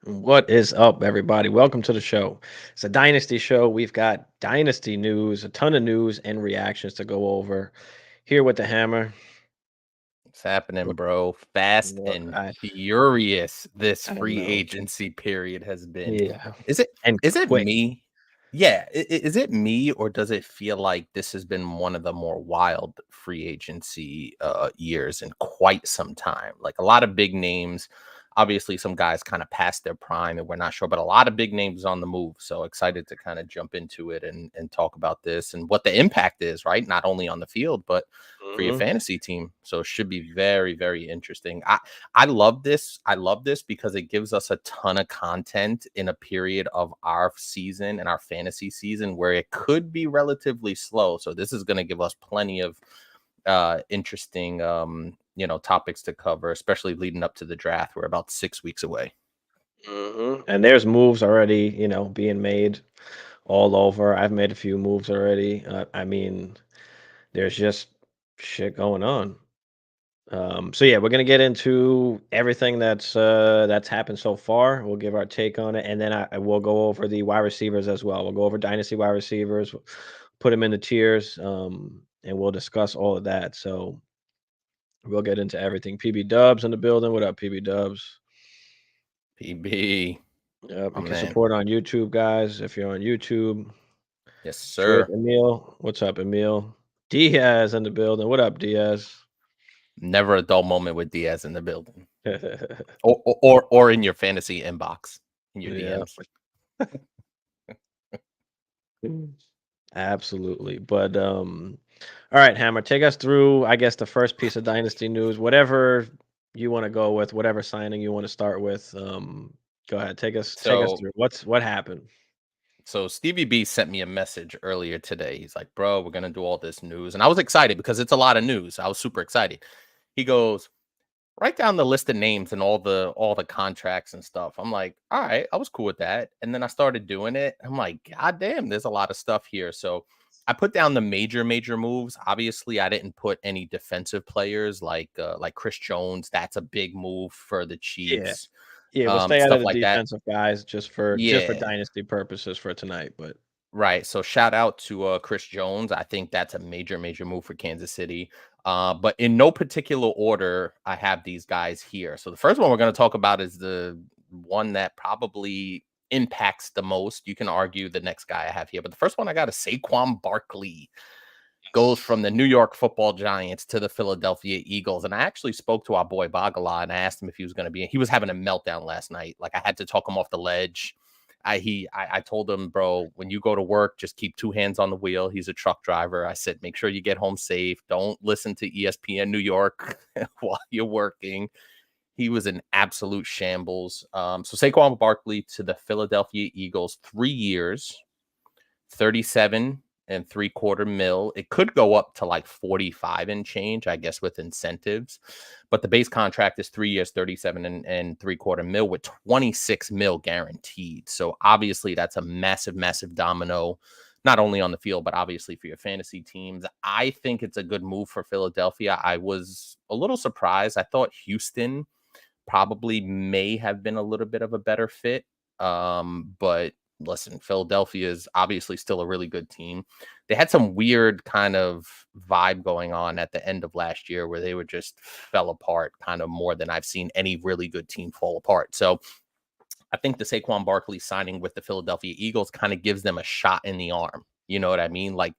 What is up, everybody? Welcome to the show. It's a Dynasty show. We've got Dynasty news, a ton of news and reactions to go over. Here with the Hammer. What's happening, What, bro? Fast what and I furious this I free know. agency period has been. Yeah, Is it and is it quick. me? Yeah, is it me or does it feel like this has been one of the more wild free agency years in quite some time? Like a lot of big names. Obviously, some guys kind of past their prime and we're not sure, but a lot of big names on the move. So excited to kind of jump into it and talk about this and what the impact is, right? Not only on the field, but for your hmm fantasy team. So it should be very, very interesting. I love this. I love this because it gives us a ton of content in a period of our season and our fantasy season where it could be relatively slow. So this is going to give us plenty of interesting topics to cover, especially leading up to the draft. We're about 6 weeks away. And there's moves already, being made all over. I've made a few moves already. I mean, there's just shit going on. So yeah, we're gonna get into everything that's happened so far. We'll give our take on it, and then I will go over the wide receivers as well. We'll go over dynasty wide receivers, put them in the tiers, and we'll discuss all of that. So we'll get into everything. PB Dubs in the building. What up, PB Dubs? PB, Yep, my you can man. support on YouTube, guys. If you're on YouTube, Yes, Trade sir. Emil. What's up, Emil? Diaz in the building. What up, Diaz? Never a dull moment with Diaz in the building. Or in your fantasy inbox in your Yeah. DMs. Absolutely. But all right, Hammer, take us through, I guess, the first piece of Dynasty news, whatever you want to go with, whatever signing you want to start with. Go ahead, take us So through. What happened? so Stevie B sent me a message earlier today. He's like, "Bro, we're gonna do all this news," and I was excited because it's a lot of news. I was super excited. He goes, "Write down the list of names and all the contracts and stuff." I'm like, "All right," I was cool with that. And then I started doing it. I'm like, "God damn, there's a lot of stuff here." So I put down the major moves. Obviously, I didn't put any defensive players like Chris Jones. That's a big move for the Yeah. Chiefs. Yeah, we'll stay out of Stuff the like that. defensive guys just for Yeah. Dynasty purposes for tonight, but Right. So shout out to Chris Jones. I think that's a major move for Kansas City. But in no particular order, I have these guys here. So the first one we're going to talk about is the one that probably impacts the most. You can argue the next guy I have here, but the first one I got is Saquon Barkley. Goes from the New York Football Giants to the Philadelphia Eagles. And I actually spoke to our boy Bagala and I asked him if he was going to be. He was having a meltdown last night. Like I had to talk him off the ledge. I told him, bro, when you go to work, just keep two hands on the wheel. He's a truck driver. I said, make sure you get home safe. Don't listen to ESPN New York while you're working. He was an absolute shambles. So Saquon Barkley to the Philadelphia Eagles, 3 years, 37.75 mil. It could go up to like 45 and change, I guess, with incentives. But the base contract is 3 years, 37.75 mil with 26 mil guaranteed. So obviously that's a massive domino, not only on the field, but obviously for your fantasy teams. I think it's a good move for Philadelphia. I was a little surprised. I thought Houston probably may have been a little bit of a better fit. But listen, Philadelphia is obviously still a really good team. They had some weird kind of vibe going on at the end of last year where they were just fell apart kind of more than I've seen any really good team fall apart. So I think the Saquon Barkley signing with the Philadelphia Eagles kind of gives them a shot in the arm. You know what I mean? Like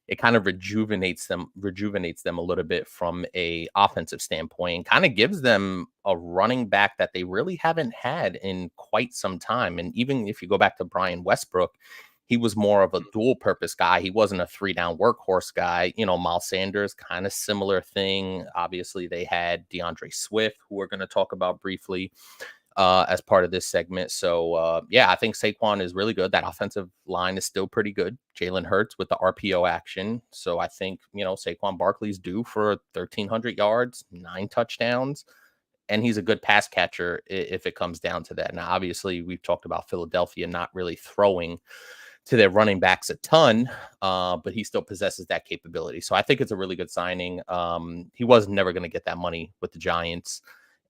it kind of rejuvenates them a little bit from a offensive standpoint and kind of gives them a running back that they really haven't had in quite some time. And even if you go back to Brian Westbrook, he was more of a dual purpose guy. He wasn't a 3 down workhorse guy. Miles Sanders, kind of similar thing. Obviously, they had DeAndre Swift, who we're going to talk about briefly as part of this segment. So, yeah, I think Saquon is really good. That offensive line is still pretty good. Jalen Hurts with the RPO action. So I think, Saquon Barkley's due for 1,300 yards, 9 touchdowns, and he's a good pass catcher if it comes down to that. Now, obviously, we've talked about Philadelphia not really throwing to their running backs a ton, but he still possesses that capability. So I think it's a really good signing. He was never going to get that money with the Giants.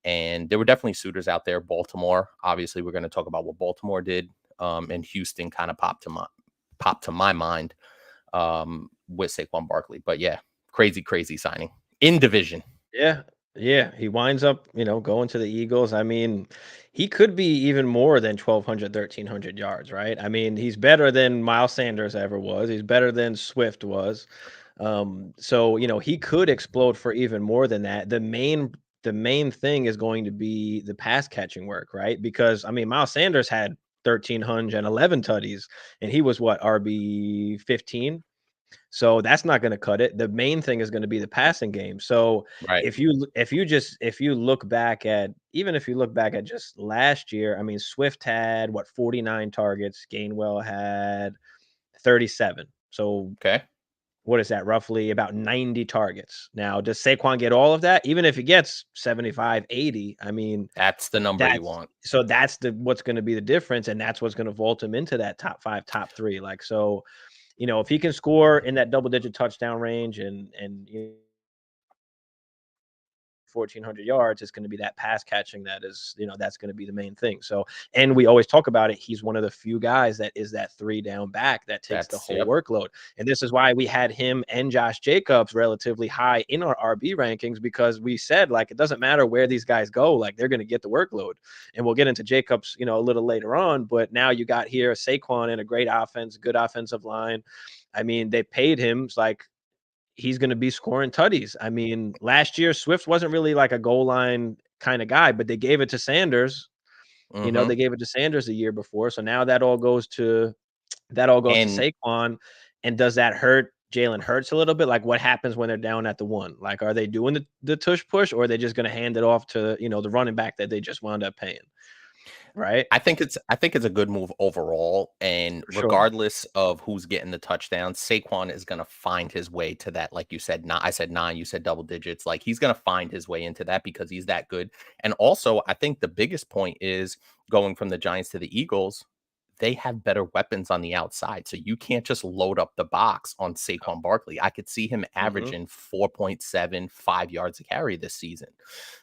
And there were definitely suitors out there. Baltimore, obviously, we're going to talk about what Baltimore did. And Houston kind of popped to my mind with Saquon Barkley. But yeah, crazy signing in division. Yeah. Yeah. He winds up, going to the Eagles. I mean, he could be even more than 1,200, 1,300 yards, right? I mean, he's better than Miles Sanders ever was. He's better than Swift was. So, he could explode for even more than that. The main thing is going to be the pass catching work, right? Because I mean, Miles Sanders had 1,311 tutties, and he was what, RB 15. So that's not going to cut it. The main thing is going to be the passing game. So Right. if you look back at just last year, I mean, Swift had what, 49 targets, Gainwell had 37. So Okay. what is that? Roughly about 90 targets. Now, does Saquon get all of that? Even if he gets 75, 80, I mean, That's the number you want. that's what's going to be the difference, and that's what's going to vault him into that top 5, top 3. Like, so, if he can score in that double-digit touchdown range and 1,400 yards, it's going to be that pass catching that is, that's going to be the main thing. So, and we always talk about it. He's one of the few guys that is that 3 down back that takes the whole workload. And this is why we had him and Josh Jacobs relatively high in our RB rankings, because we said, like, it doesn't matter where these guys go, like, they're going to get the workload. And we'll get into Jacobs, a little later on. But now you got here Saquon in a great offense, good offensive line. I mean, they paid him. It's like, he's going to be scoring tutties. I mean, last year, Swift wasn't really like a goal line kind of guy, but they gave it to Sanders. They gave it to Sanders the year before. So now that all goes to Saquon. And does that hurt Jalen Hurts a little bit? Like, what happens when they're down at the 1? Like, are they doing the tush push, or are they just going to hand it off to, the running back that they just wound up paying? Right. I think it's a good move overall, and For sure. regardless of who's getting the touchdowns, Saquon is going to find his way to that. Like you said, I said 9, you said double digits. Like, he's going to find his way into that because he's that good. And also, I think the biggest point is going from the Giants to the Eagles. They have better weapons on the outside, so you can't just load up the box on Saquon Barkley. I could see him averaging 4.75 yards a carry this season.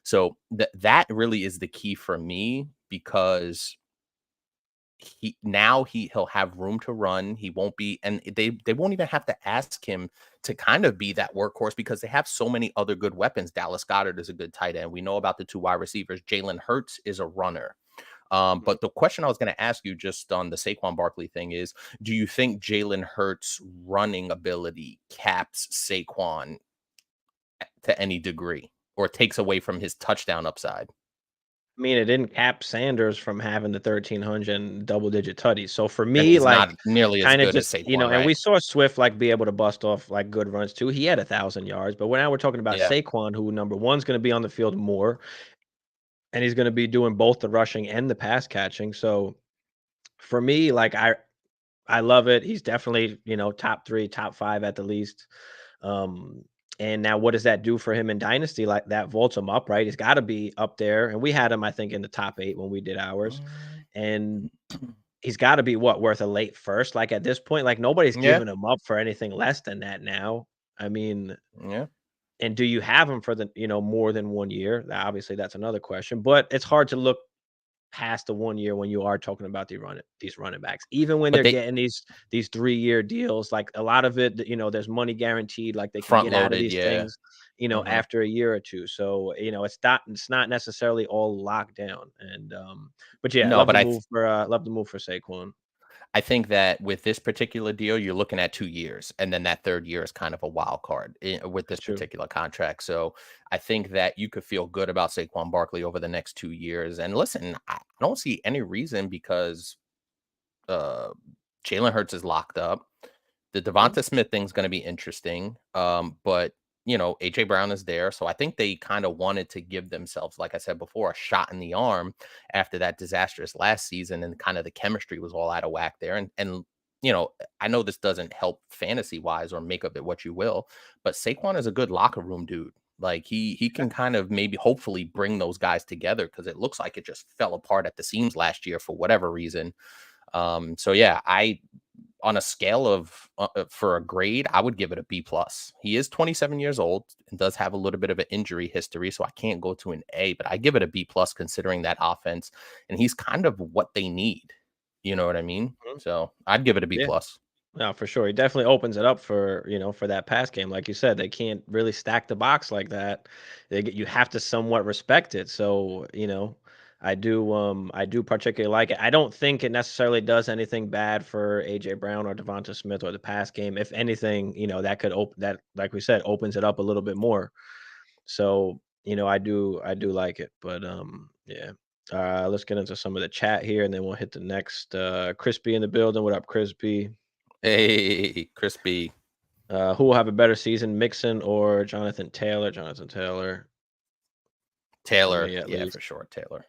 So that really is the key for me, because he'll have room to run. He won't be, and they won't even have to ask him to kind of be that workhorse, because they have so many other good weapons. Dallas Goedert is a good tight end. We know about the 2 wide receivers. Jalen Hurts is a runner. But the question I was going to ask you just on the Saquon Barkley thing is, do you think Jalen Hurts' running ability caps Saquon to any degree, or takes away from his touchdown upside? I mean, it didn't cap Sanders from having the 1,300 double-digit tutties. So for And me, he's like, not nearly as kind of good as just, Saquon, and right? we saw Swift like be able to bust off like good runs too. He had 1,000 yards, but now we're talking about Yeah. Saquon, who number one's going to be on the field more, and he's going to be doing both the rushing and the pass catching. So for me, like, I love it. He's definitely, top 3, top 5 at the least. Um, and now what does that do for him in Dynasty? Like, that vaults him up, right? He's got to be up there. And we had him, I think, in the top 8 when we did ours. And he's got to be worth a late first. Like, at this point, like, nobody's Yeah. giving him up for anything less than that now. I mean, Yeah. and do you have him for the, more than 1 year? Obviously, that's another question. But it's hard to look past the 1 year when you are talking about these running backs, even when But they're they getting these 3-year deals. Like, a lot of it, there's money guaranteed, like they can front get out of loaded, these yeah. things, Mhm. after a year or 2. So, it's not necessarily all locked down. And but yeah, I No, love but the move for Saquon. I think that with this particular deal, you're looking at 2 years, and then that 3rd year is kind of a wild card with this That's true. particular contract. So I think that you could feel good about Saquon Barkley over the next 2 years. And listen, I don't see any reason, because uh, Jalen Hurts is locked up. The Mhm. Devonta Smith thing's going to be interesting. But AJ Brown is there, so I think they kind of wanted to give themselves, like I said before, a shot in the arm after that disastrous last season, and kind of the chemistry was all out of whack there. And I know this doesn't help fantasy wise or make of it what you will, but Saquon is a good locker room dude. Like, he can kind of maybe hopefully bring those guys together, because it looks like it just fell apart at the seams last year for whatever reason. So yeah, on a scale of for a grade, I would give it a B plus. He is 27 years old and does have a little bit of an injury history, so I can't go to an A, but I give it a B plus considering that offense, and he's kind of what they need. You know what I mean? Mhm. So I'd give it a B Yeah. plus. No, for sure. He definitely opens it up for, for that pass game. Like you said, they can't really stack the box like that. You have to somewhat respect it. So, I do particularly like it. I don't think it necessarily does anything bad for AJ Brown or Devonta Smith or the pass game. If anything, that could open that, like we said, opens it up a little bit more. So, I do like it. But yeah. Let's get into some of the chat here and then we'll hit the next Crispy in the building. What up, Crispy? Hey, Crispy. Who will have a better season, Mixon or Jonathan Taylor? Jonathan Taylor, for Taylor. me at Yeah, least. for sure. Taylor.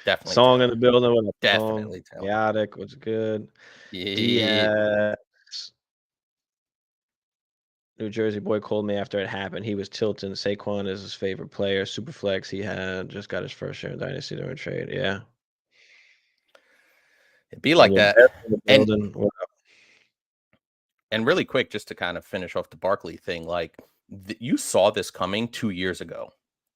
Definitely Song in the Taylor. building. What up, Song? Definitely Taylor. Chaotic. What's good? Yeah. Diaz. New Jersey boy called me after it happened. He was tilting. Saquon is his favorite player. Superflex. He had just got his first share in Dynasty during trade. Yeah. It'd be And like your that. Bears in the And building. What up? And really quick, just to kind of finish off the Barkley thing, like you saw this coming 2 years ago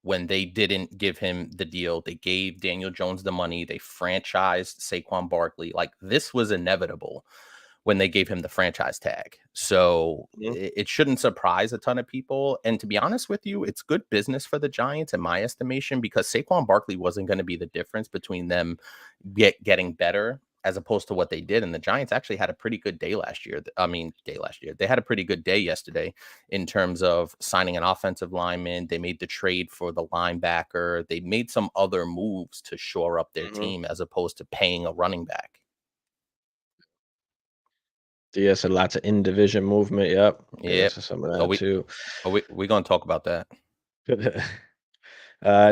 when they didn't give him the deal. They gave Daniel Jones the money. They franchised Saquon Barkley. Like this was inevitable when they gave him the franchise tag. So Mhm. it shouldn't surprise a ton of people. And to be honest with you, it's good business for the Giants, in my estimation, because Saquon Barkley wasn't going to be the difference between them getting better as opposed to what they did. And the Giants actually had a pretty good day last year. They had a pretty good day yesterday in terms of signing an offensive lineman. They made the trade for the linebacker. They made some other moves to shore up their Mhm. team as opposed to paying a running back. Diaz had lots of in division movement. Yep. Get Yep. into some of Oh, that too. we gonna talk about that.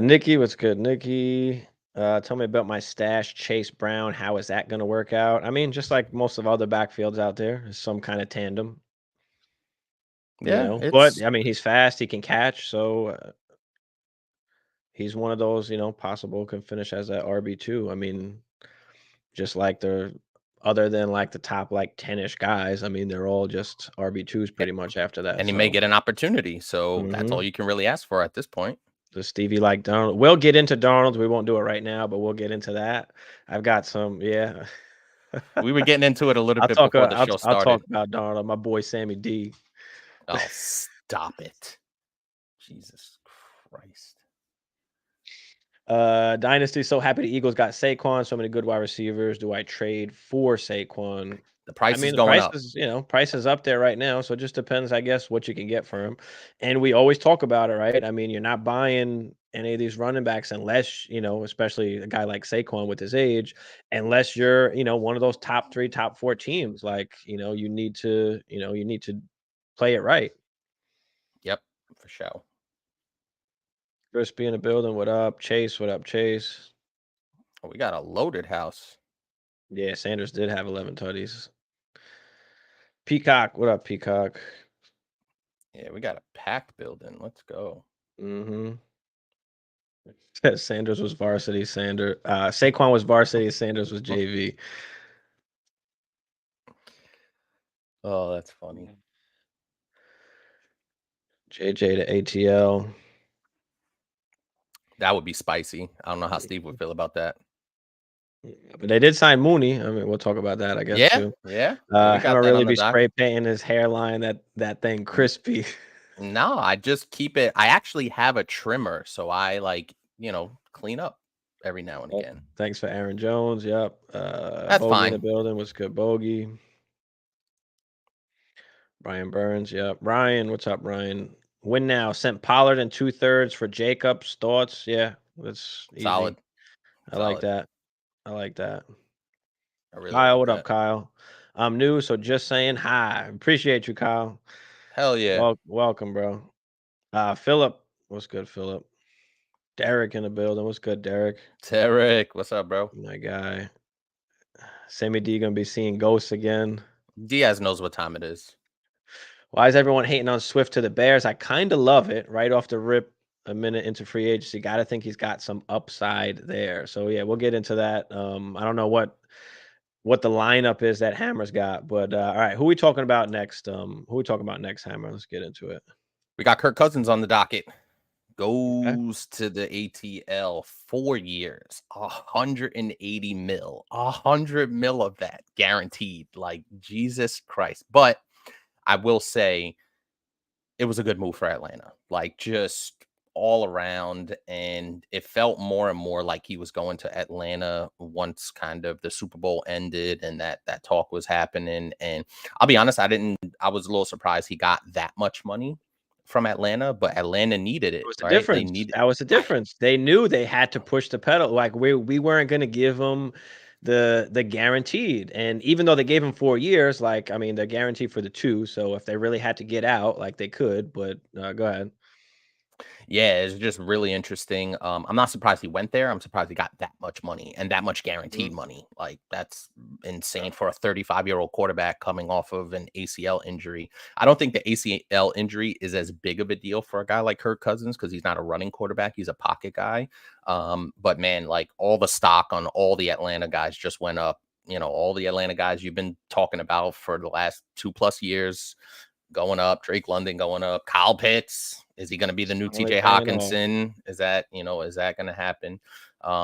Nikki, what's good? Nikki, tell me about my stash, Chase Brown. How is that going to work out? I mean, just like most of other backfields out there, some kind of tandem, Yeah, But it's I mean, he's fast, he can catch, so he's one of those, possible can finish as that RB2. I mean, just like other than like the top like 10-ish guys, I mean, they're all just RB2s yeah, pretty much after that. and he may So, get an opportunity. So that's all mhm. you can really ask for at this point. The Stevie like Donald. We'll get into Donald. We won't do it right now, but we'll get into that. I've got some, yeah. We were getting into it a little I'll bit talk. before the show I'll talk started. about Darnold. My boy Sammy D. Oh, stop it. Jesus Christ. Dynasty. So happy the Eagles got Saquon. So many good wide receivers. Do I trade for Saquon? The I price mean, is the going price up. is price is up there right now. So it just depends, I guess, what you can get for him. And we always talk about it, right? I mean, you're not buying any of these running backs unless especially a guy like Saquon with his age, unless you're one of those top 3, top 4 teams. Like you need to play it right. Yep, for sure. Crispy in the building. What up, Chase? What up, Chase? Oh, we got a loaded house. Yeah, Sanders did have 11 tutties. Peacock. What up, Peacock? Yeah, we got a packed building. Let's go. Mm-hmm. Sanders was varsity. Saquon was varsity. Sanders was JV. Oh, that's funny. JJ to ATL. That would be spicy. I don't know how Steve would feel about that. But they did sign Mooney. I mean, we'll talk about that, I guess, Yeah, too. yeah, yeah. We got Hammer that really on the be spray docket. painting his hairline. That thing crispy. No, I just keep it. I actually have a trimmer, so I clean up every now and Oh, again. thanks for Aaron Jones. Yep. That's Bogey in the fine. building. What's good, Bogey? Brian Burns. Yep. Ryan, what's up, Ryan? Win now. Sent Pollard in 2/3 for Jacobs. Thoughts? Yeah, that's easy. Solid, I like solid. that. I like that. I really Kyle, like what up, that. Kyle? I'm new, so just saying hi. Appreciate you, Kyle. Hell yeah. Welcome, bro. Philip, what's good, Philip? Derek in the building. What's good, Derek? Tarek, what's up, bro? My guy. Sammy D gonna be seeing ghosts again. Diaz knows what time it is. Why is everyone hating on Swift to the Bears? I kind of love it right off the rip. A minute into free agency, got to think he's got some upside there. So yeah, we'll get into that. I don't know what the lineup is that Hammer's got. But all right, who we talking about next? Who we talking about next, Hammer? Let's get into it. We got Kirk Cousins on the docket. Okay. Goes to the ATL 4 years, 180 mil, 100 mil of that guaranteed. Like Jesus Christ. But I will say it was a good move for Atlanta. Like just all around. And it felt more and more like he was going to Atlanta once kind of the Super Bowl ended and that talk was happening. And I'll be honest, I was a little surprised he got that much money from Atlanta, but Atlanta needed That it, was the right? They difference. needed That was the difference. They knew they had to push the pedal. Like we weren't going to give them the guaranteed. And even though they gave him 4 years, like I mean, they're guaranteed for the 2. So if they really had to get out, like they could. But go ahead. Yeah, it's just really interesting. I'm not surprised he went there. I'm surprised he got that much money and that much Mhm. guaranteed money. Like that's insane for a 35-year-old quarterback coming off of an ACL injury. I don't think the ACL injury is as big of a deal for a guy like Kirk Cousins because he's not a running quarterback. He's a pocket guy. But man, like all the stock on all the Atlanta guys just went up. You know, all the Atlanta guys you've been talking about for the last 2+ years going up, Drake London going up, Kyle Pitts. Is he going to be the new Finally TJ paying off. Hawkinson? Is that going to happen?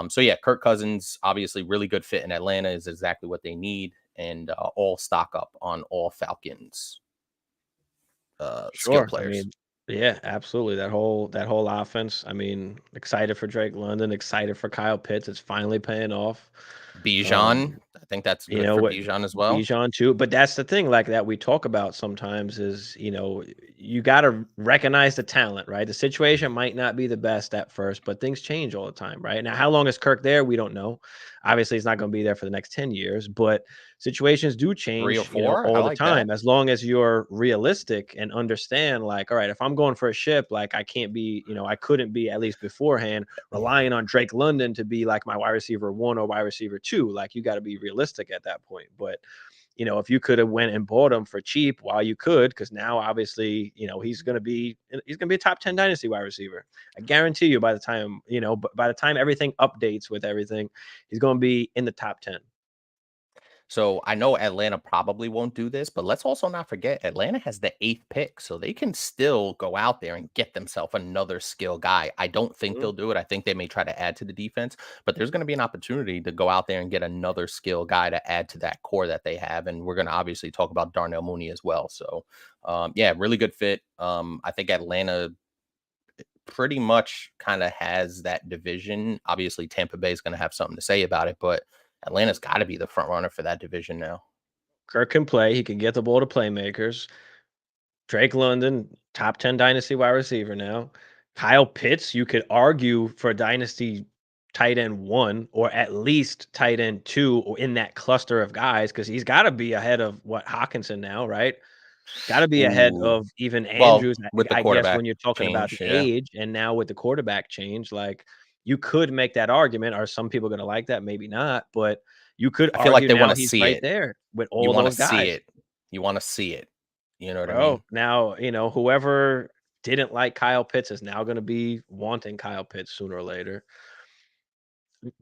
So yeah, Kirk Cousins, obviously really good fit in Atlanta is exactly what they need. And all stock up on all Falcons skill Sure. I players. mean, yeah, absolutely. That whole offense. I mean, excited for Drake London, excited for Kyle Pitts. It's finally paying off. Bijan, Um, I think that's You good know for what, Bijan as well. Bijan too, but that's the thing, like that we talk about sometimes is, you got to recognize the talent, right? The situation might not be the best at first, but things change all the time, right? Now, how long is Kirk there? We don't know. Obviously, he's not going to be there for the next 10 years, but situations do 3 or change, 4. I all the like that. time, as long as you're realistic and understand, like, all right, if I'm going for a ship, like I can't be, I couldn't be at least beforehand relying on Drake London to be like my wide receiver 1 or wide receiver 2. Like you got to be realistic at that point. But if you could have went and bought him for cheap while you could, because now obviously, he's gonna be a top 10 dynasty wide receiver. I guarantee you by the time, by the time everything updates with everything, he's gonna be in the top 10. So I know Atlanta probably won't do this, but let's also not forget Atlanta has the 8th pick, so they can still go out there and get themselves another skill guy. I don't think Mhm. they'll do it. I think they may try to add to the defense, but there's going to be an opportunity to go out there and get another skill guy to add to that core that they have. And we're going to obviously talk about Darnell Mooney as well. So, yeah, really good fit. I think Atlanta pretty much kind of has that division. Obviously, Tampa Bay is going to have something to say about it, but Atlanta's got to be the front runner for that division now. Kirk can play. He can get the ball to playmakers. Drake London, top 10 dynasty wide receiver now. Kyle Pitts, you could argue for dynasty tight end 1 or at least tight end 2 or in that cluster of guys because he's got to be ahead of what Hawkinson now, right? Got to be ahead Ooh, of even well, Andrews, with the I guess, when quarterback you're talking about change, the yeah. age and now with the quarterback change, like you could make that argument. Are some people going to like that? Maybe not, but you could I feel like argue they now wanna he's see right it. there with You all wanna those see guys. it. You wanna see it. You know what I Bro, mean? now, whoever didn't like Kyle Pitts is now gonna be wanting Kyle Pitts sooner or later.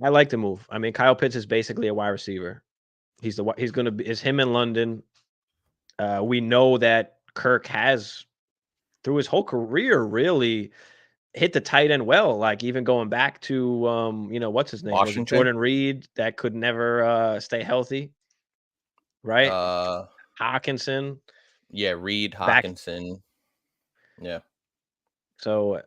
I like the move. I mean, Kyle Pitts is basically a wide receiver. He's gonna be is him in London. We know that Kirk has, through his whole career, really hit the tight end well, like, even going back to, what's his name? Was it Washington? Jordan Reed that could never, stay healthy, right? Uh, Hawkinson yeah, Reed, back. Hawkinson. Yeah. So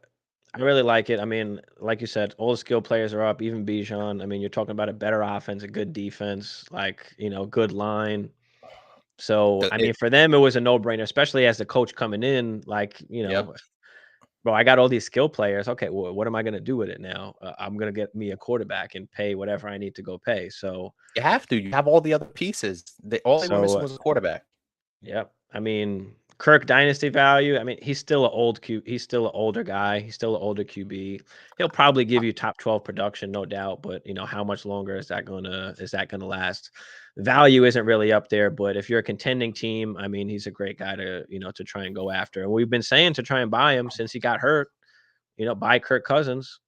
I really like it. I mean, like you said, all the skill players are up, even Bijan. I mean, you're talking about a better offense, a good defense, like, good line. So, The I mean, it for them, it was a no-brainer, especially as the coach coming in, like, Yep. bro, I got all these skill players. Okay, well, what am I going to do with it now? I'm going to get me a quarterback and pay whatever I need to go pay. So, You have to. You have all the other pieces. All they were so missing was a quarterback. Yep. I mean, Kirk dynasty value. I mean, he's still an older guy. He's still an older QB. He'll probably give you top 12 production, no doubt. But how much longer is that gonna last? Value isn't really up there, but if you're a contending team, I mean, he's a great guy to try and go after. And we've been saying to try and buy him since he got hurt. Buy Kirk Cousins.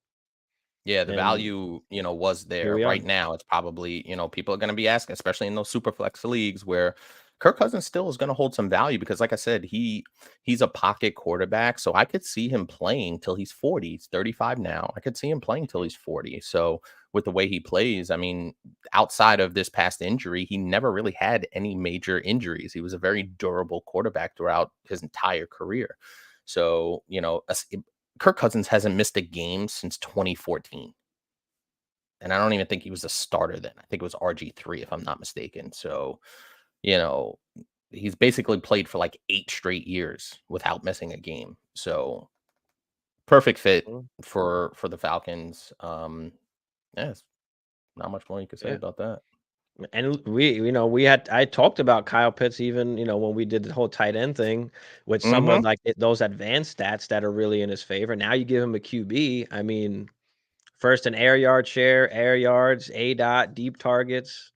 Yeah, the And value, was here there. we are. Right now, it's probably, people are going to be asking, especially in those super flex leagues where Kirk Cousins still is going to hold some value because, like I said, he's a pocket quarterback. So I could see him playing till he's 40. He's 35 now. I could see him playing till he's 40. So with the way he plays, I mean, outside of this past injury, he never really had any major injuries. He was a very durable quarterback throughout his entire career. So, Kirk Cousins hasn't missed a game since 2014. And I don't even think he was a starter then. I think it was RG3, if I'm not mistaken. So, you know, he's basically played for like 8 straight years without missing a game. So, perfect fit Mhm. for the Falcons. Yes, not much more you could say Yeah. about that. And I talked about Kyle Pitts even, when we did the whole tight end thing with some of Mhm. like those advanced stats that are really in his favor. Now you give him a QB. I mean, first an air yard share, air yards, A dot, deep targets,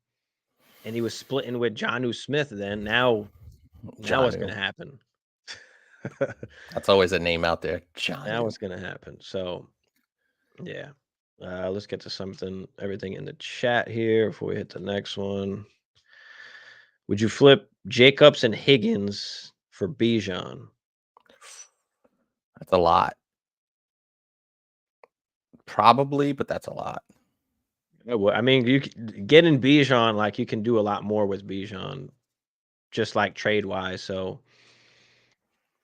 and he was splitting with Jonnu Smith then. Now what's gonna Jonnu. happen? That's always a name out there. Now Jonnu. what's gonna happen? So yeah. Let's get to everything in the chat here before we hit the next one. Would you flip Jacobs and Higgins for Bijan? That's a lot. Probably, but that's a lot. I mean, getting Bijan, like you can do a lot more with Bijan, just like trade wise. So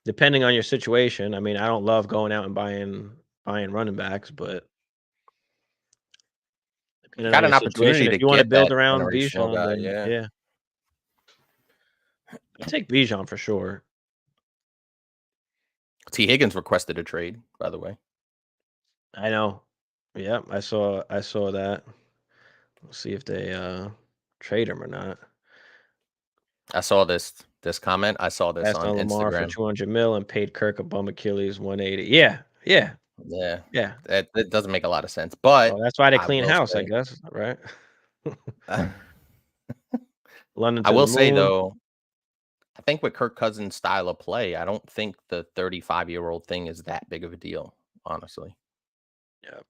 depending on your situation, I mean, I don't love going out and buying running backs, but You depending on got your an situation, opportunity if to you want to get build that around generational Bijan, guy, then yeah. yeah, I take Bijan for sure. T. Higgins requested a trade, by the way. I know. Yeah, I saw that. We'll see if they trade him or not. I saw this comment. I saw this Passed on on Lamar for Instagram. 200 mil and paid Kirk a bum Achilles 180. Yeah, yeah, Yeah, yeah. that doesn't make a lot of sense. Well, But that's why they I clean will house, I say, guess, right? I London to the will say moon. though, I think with Kirk Cousins' style of play, I don't think the 35-year-old thing is that big of a deal, honestly. Yeah.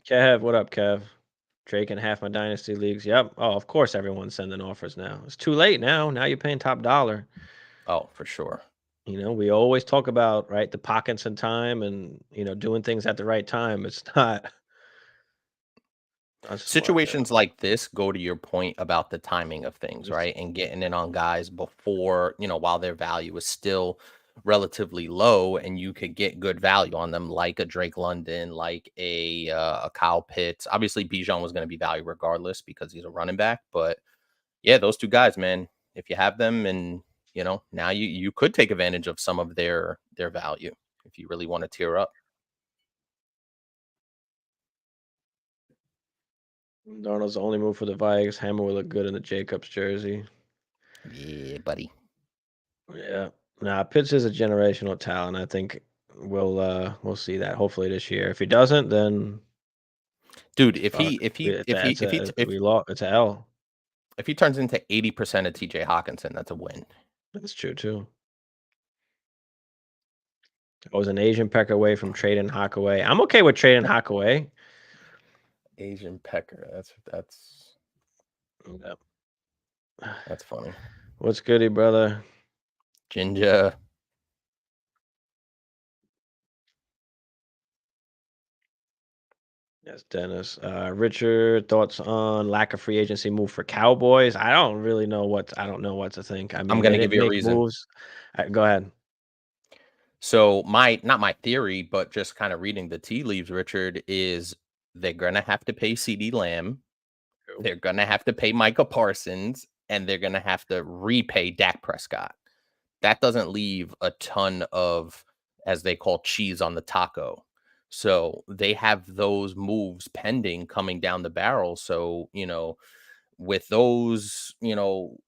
Kev, what up, Kev? Drake in half my dynasty leagues. Yep. Oh, of course everyone's sending offers now. It's too late now. Now you're paying top dollar. Oh, for sure. We always talk about, right, the pockets and time and, doing things at the right time. It's not smart now. Situations like this go to your point about the timing of things, It's right? And getting in on guys before, while their value is still relatively low and you could get good value on them, like a Drake London, like a Kyle Pitts. Obviously, Bijan was going to be value regardless because he's a running back. But yeah, those two guys, man, if you have them and now you could take advantage of some of their value if you really want to tear up. Darnold's the only move for the Vikings. Hammer will look good in the Jacobs jersey. Yeah, buddy. Yeah. Nah, Pitts is a generational talent. I think we'll see that hopefully this year. If he doesn't, then Dude, if fuck. he if he It's if a, he it's if he a if we lost. It's a L. If he turns into 80% of TJ Hawkinson, that's a win. That's true too. I was an Asian peck away from trading Hackaway. I'm okay with trading Hackaway. Asian pecker. Yep. That's funny. What's goody, brother? Ginger. Yes, Dennis. Richard, thoughts on lack of free agency move for Cowboys? I don't know what to think. I I'm mean, they gonna give didn't you a make reason. moves. Go ahead. So not my theory, but just kind of reading the tea leaves, Richard, is they're gonna have to pay CD Lamb, True. they're gonna have to pay Micah Parsons, and they're gonna have to repay Dak Prescott. That doesn't leave a ton of, as they call, cheese on the taco. So they have those moves pending coming down the barrel. So, with those,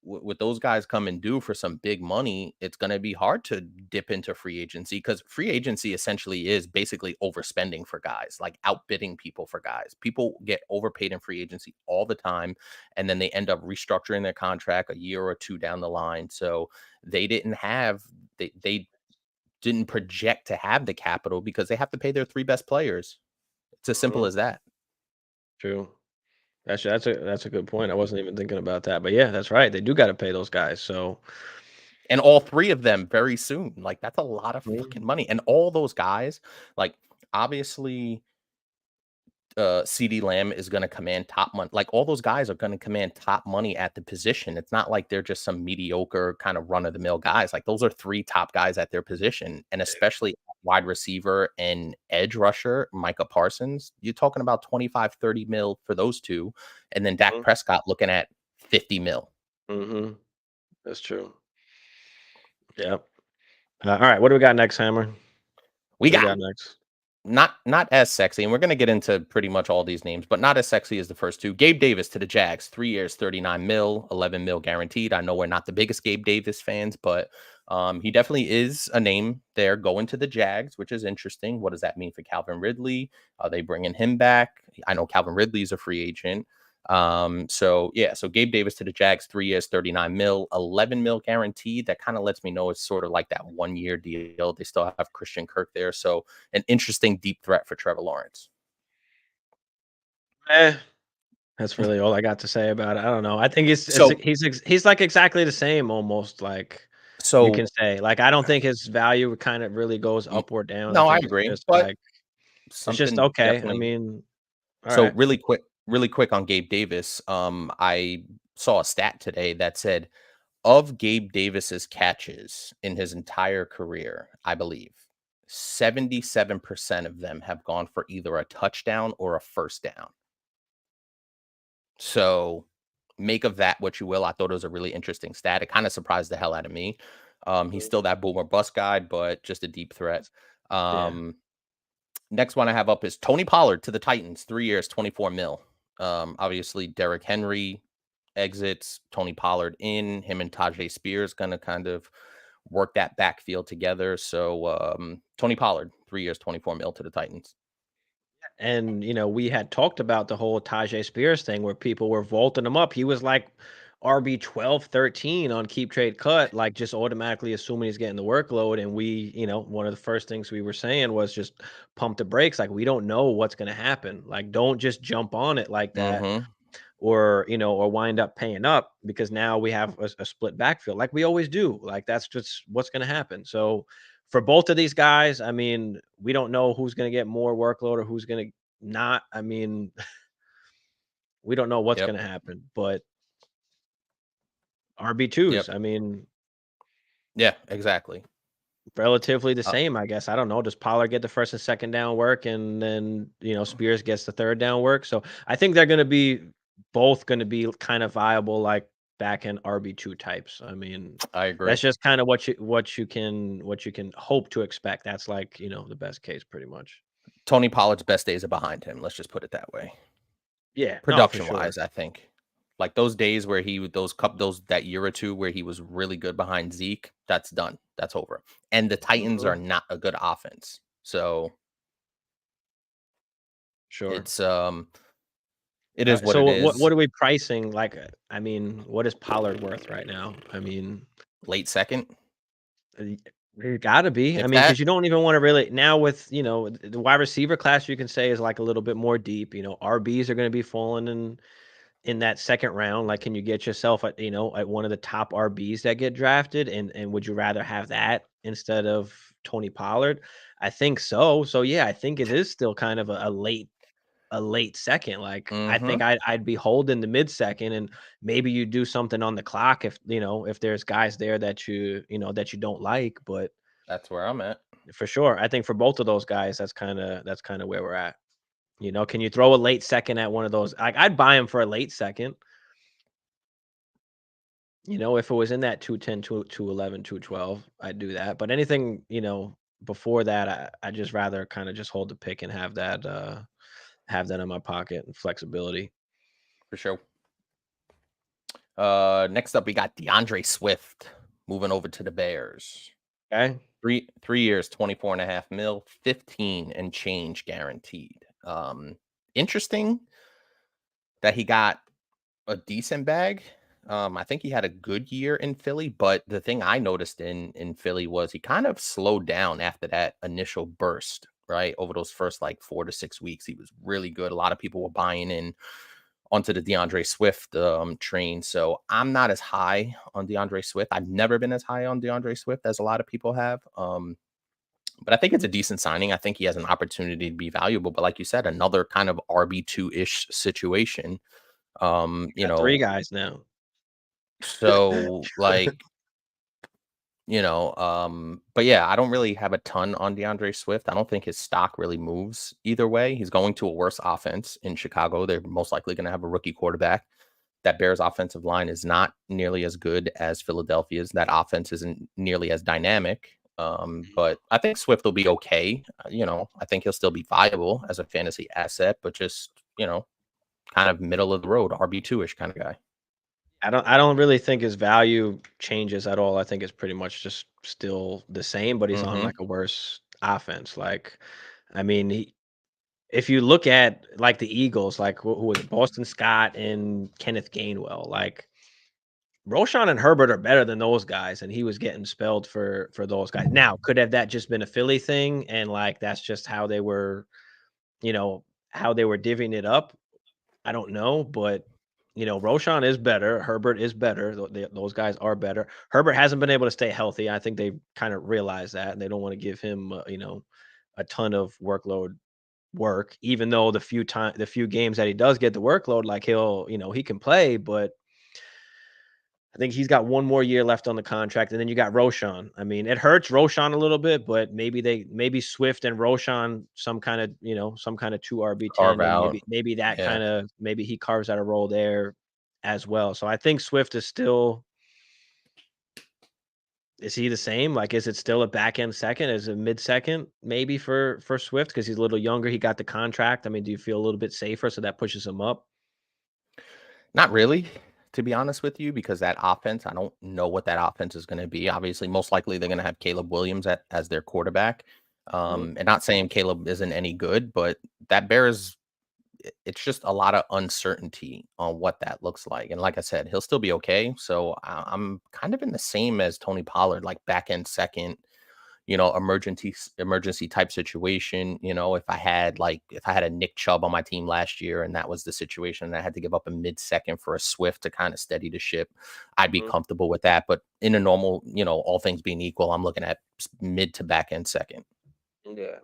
with those guys coming due for some big money, it's going to be hard to dip into free agency because free agency essentially is basically overspending for guys, like outbidding people for guys. People get overpaid in free agency all the time, and then they end up restructuring their contract a year or two down the line. So they didn't project to have the capital because they have to pay their three best players. It's as simple Mhm. as that. True. That's a good point. I wasn't even thinking about that, but yeah, that's right. They do got to pay those guys. So, And all 3 of them very soon. Like, that's a lot of Mhm. fucking money. And all those guys, like, obviously, CD Lamb is going to command top money. Like, all those guys are going to command top money at the position. It's not like they're just some mediocre kind of run of the mill guys. Like, those are 3 top guys at their position, and especially wide receiver and edge rusher, Micah Parsons. You're talking about 25, 30 mil for those 2, and then Dak Mhm. Prescott looking at 50 mil. Mhm. That's true. Yep. All right. What do we got next, Hammer? We What do we got got next? not as sexy, and we're gonna get into pretty much all these names, but not as sexy as the first 2. Gabe Davis to the Jags, 3 years, 39 mil, 11 mil guaranteed. I know we're not the biggest Gabe Davis fans, but he definitely is a name there going to the Jags, which is interesting. What does that mean for Calvin Ridley? Are they bringing him back? I know Calvin Ridley is a free agent. So yeah, so Gabe Davis to the Jags, 3 years, 39 mil, 11 mil guaranteed. That kind of lets me know it's sort of like that 1 year deal. They still have Christian Kirk there. So an interesting deep threat for Trevor Lawrence. Eh, that's really all I got to say about it. I don't know. I think So he's like exactly the same almost like you can so say. Like I don't think his value kind of really goes mm, up or down. I no, I think agree, just but like it's just something okay. I definitely. mean, all So right. really quick on Gabe Davis. I saw a stat today that said of Gabe Davis's catches in his entire career, I believe 77% of them have gone for either a touchdown or a first down. So make of that what you will. I thought it was a really interesting stat. It kind of surprised the hell out of me. He's Mhm. still that boomer bust guy, but just a deep threat. Yeah. Um, Next one I have up is Tony Pollard to the Titans, 3 years, 24 mil. Obviously, Derrick Henry exits, Tony Pollard in, him and Tajay Spears going to kind of work that backfield together. So Tony Pollard, 3 years, 24 mil to the Titans. And we had talked about the whole Tajay Spears thing where people were vaulting him up. He was like RB 12, 13 on Keep Trade Cut, like just automatically assuming he's getting the workload. And one of the first things we were saying was just pump the brakes. Like we don't know what's gonna happen. Like don't just jump on it like that Mm-hmm. or wind up paying up because now we have a split backfield like we always do. Like that's just what's going to happen. So for both of these guys, I mean, we don't know who's going to get more workload or who's going to not. I mean, we don't know what's Yep. going to happen, but RB2s, Yep. I mean, Yeah, exactly. relatively the Uh, same, I guess. I don't know. Does Pollard get the first and second down work and then, Spears gets the third down work? So I think they're going to be both going to be kind of viable, like back end RB2 types. I mean, I agree. that's just kind of what you can hope to expect. That's like, the best case pretty much. Tony Pollard's best days are behind him. Let's just put it that way. Yeah, no, for Production sure. wise, I think. Like those days where those that year or two where he was really good behind Zeke, that's done. That's over. And the Titans are Mhm, not a good offense. So sure. it's it is what So it what is. are we pricing? Like, I mean, what is Pollard worth right now? I mean, Late second, Y It gotta be. I if mean, that. because you don't even wanna really now with, the wide receiver class, you can say is, like, a little bit more deep, RBs are gonna be falling in that second round, like, can you get yourself at one of the top RBs that get drafted, and would you rather have that instead of Tony Pollard? I think so. So, yeah, I think it is still kind of a late second, like, I think Mm-hmm. I'd be holding the mid-second, and maybe you do something on the clock if there's guys there that you don't like, but That's where I'm at. for sure, I think for both of those guys, that's kinda where we're at. Can you throw a late second at one of those? I'd buy him for a late second, if it was in that 210, 211, 212, I'd do that, but anything, before that, I just rather kinda just hold the pick and have that in my pocket and flexibility. For sure. Next up we got DeAndre Swift moving over to the Bears. Okay? 3 years, 24 and a half mil, 15 and change guaranteed. Interesting that he got a decent bag. I think he had a good year in Philly, but the thing I noticed in Philly was he kind of slowed down after that initial burst. right? Over those first like 4 to 6 weeks, he was really good. A lot of people were buying in onto the DeAndre Swift train. So I'm not as high on DeAndre Swift. I've never been as high on DeAndre Swift as a lot of people have. But I think it's a decent signing. I think he has an opportunity to be valuable. But like you said, another kind of RB2 ish situation. You Got 3 know, guys now. so like but yeah, I don't really have a ton on DeAndre Swift. I don't think his stock really moves either way. He's going to a worse offense in Chicago. They're most likely going to have a rookie quarterback. That Bears offensive line is not nearly as good as Philadelphia's. That offense isn't nearly as dynamic. But I think Swift will be okay. I think he'll still be viable as a fantasy asset, but just, kind of middle of the road, RB2-ish kind of guy. I don't really think his value changes at all. I think it's pretty much just still the same, but he's on, Mm-hmm. like, a worse offense. Like, I mean, if you look at, like, the Eagles, like, who was it? Boston Scott and Kenneth Gainwell, like, Roshan and Herbert are better than those guys, and he was getting spelled for those guys. Now, could have that just been a Philly thing, and, like, that's just how they were, you know, how they were divvying it up? I don't know, but, Roshan is better. Herbert is better. Those guys are better. Herbert hasn't been able to stay healthy. I think they kind of realize that, and they don't want to give him, a ton of work, even though the few games that he does get the workload, like he can play, but I think he's got one more year left on the contract, and then you got Roshan. I mean, it hurts Roshan a little bit, but maybe Swift and Roshan some kind of 2 Carve RB10, and out. Yeah. maybe he carves out a role there as well. So I think Swift is he the same? Like, is it still a back end second? Is it mid second maybe for Swift because he's a little younger? He got the contract. I mean, do you feel a little bit safer so that pushes him up? Not really, to be honest with you, because that offense, I don't know what that offense is going to be. Obviously, most likely they're going to have Caleb Williams as their quarterback. Mhm. And not saying Caleb isn't any good, but that Bears, it's just a lot of uncertainty on what that looks like. And like I said, he'll still be okay. So I'm kind of in the same as Tony Pollard, like back end second, emergency type situation. If I had a Nick Chubb on my team last year and that was the situation and I had to give up a mid second for a Swift to kind of steady the ship, I'd be Mhm. comfortable with that. But in a normal, all things being equal, I'm looking at mid to back end second. Yeah.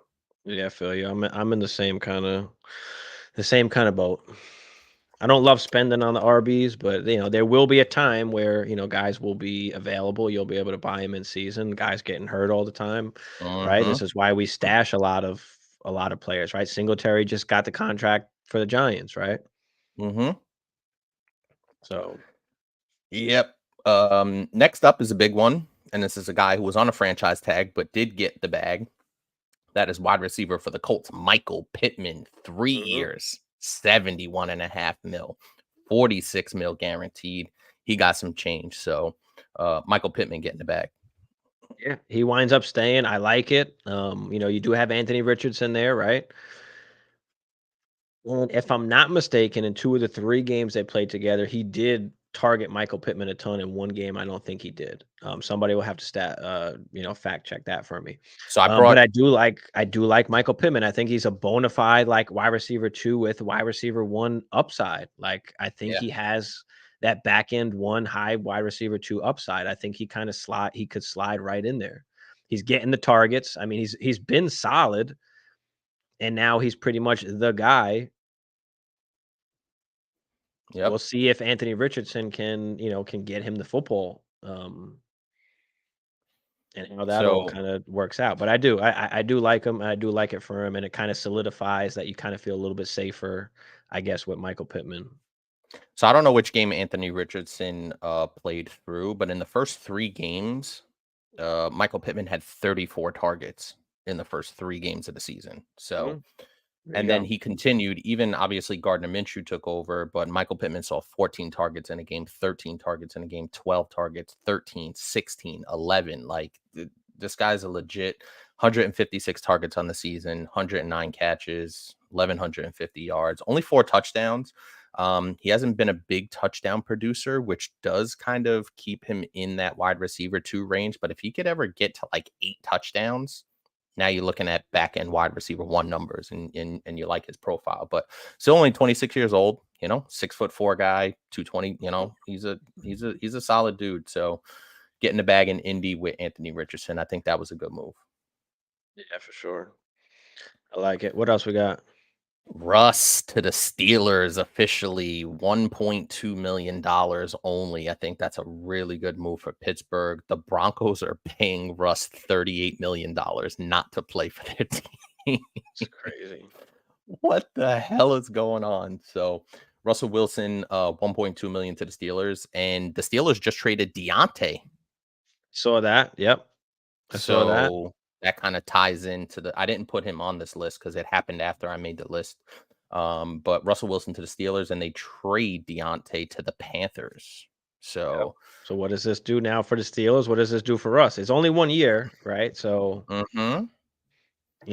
Yeah, I feel you. I'm in the same kind of boat. I don't love spending on the RBs, but there will be a time where guys will be available. You'll be able to buy them in season. Guys getting hurt all the time, right? Hmm. This is why we stash a lot of players, right? Singletary just got the contract for the Giants, right? Hmm. So Yep. Next up is a big one. And this is a guy who was on a franchise tag but did get the bag. That is wide receiver for the Colts, Michael Pittman, 3 years, 71.5 mil, 46 mil guaranteed. He got some change. So Michael Pittman getting the bag. yeah, he winds up staying. I like it. You do have Anthony Richardson there, right? And if I'm not mistaken, in 2 of the 3 games they played together, he did target Michael Pittman a ton. In one game, I don't think he did. Somebody will have to fact check that for me. So I But brought, I do like Michael Pittman. I think he's a bona fide like wide receiver 2 with wide receiver 1 upside. Like I think yeah, he has that back end 1 high wide receiver 2 upside. I think he could slide right in there. He's getting the targets. I mean, he's been solid, and now he's pretty much the guy. We'll yep. see if Anthony Richardson can get him the football, and how that all So, kinda works out. But I do like him, I do like it for him, and it kinda solidifies that you kinda feel a little bit safer, I guess, with Michael Pittman. so I don't know which game Anthony Richardson played through, but in the first 3 games, Michael Pittman had 34 targets in the first 3 games of the season. So Mhm. There you and then go. he continued, even obviously Gardner Minshew took over, but Michael Pittman saw 14 targets in a game, 13 targets in a game, 12 targets, 13, 16, 11. Like this guy's a legit 156 targets on the season, 109 catches, 1,150 yards, only 4 touchdowns. He hasn't been a big touchdown producer, which does kind of keep him in that wide receiver 2 range. But if he could ever get to like 8 touchdowns, Now you're looking at back end wide receiver 1 numbers, and you like his profile, but still only 26 years old. 6'4" guy, 220. He's a solid dude. So getting the bag in Indy with Anthony Richardson, I think that was a good move. Yeah, for sure. I like it. What else we got? Russ to the Steelers officially $1.2 million only. I think that's a really good move for Pittsburgh. The Broncos are paying Russ $38 million not to play for their team. It's crazy. What the hell is going on? So Russell Wilson, 1.2 million to the Steelers, and the Steelers just traded Deontay. Saw that. Yep. I saw that. So that kind of ties into I didn't put him on this list because it happened after I made the list. But Russell Wilson to the Steelers, and they trade Deontay to the Panthers. Yep. So So what does this do now for the Steelers? What does this do for us? It's only 1 year, right? So, and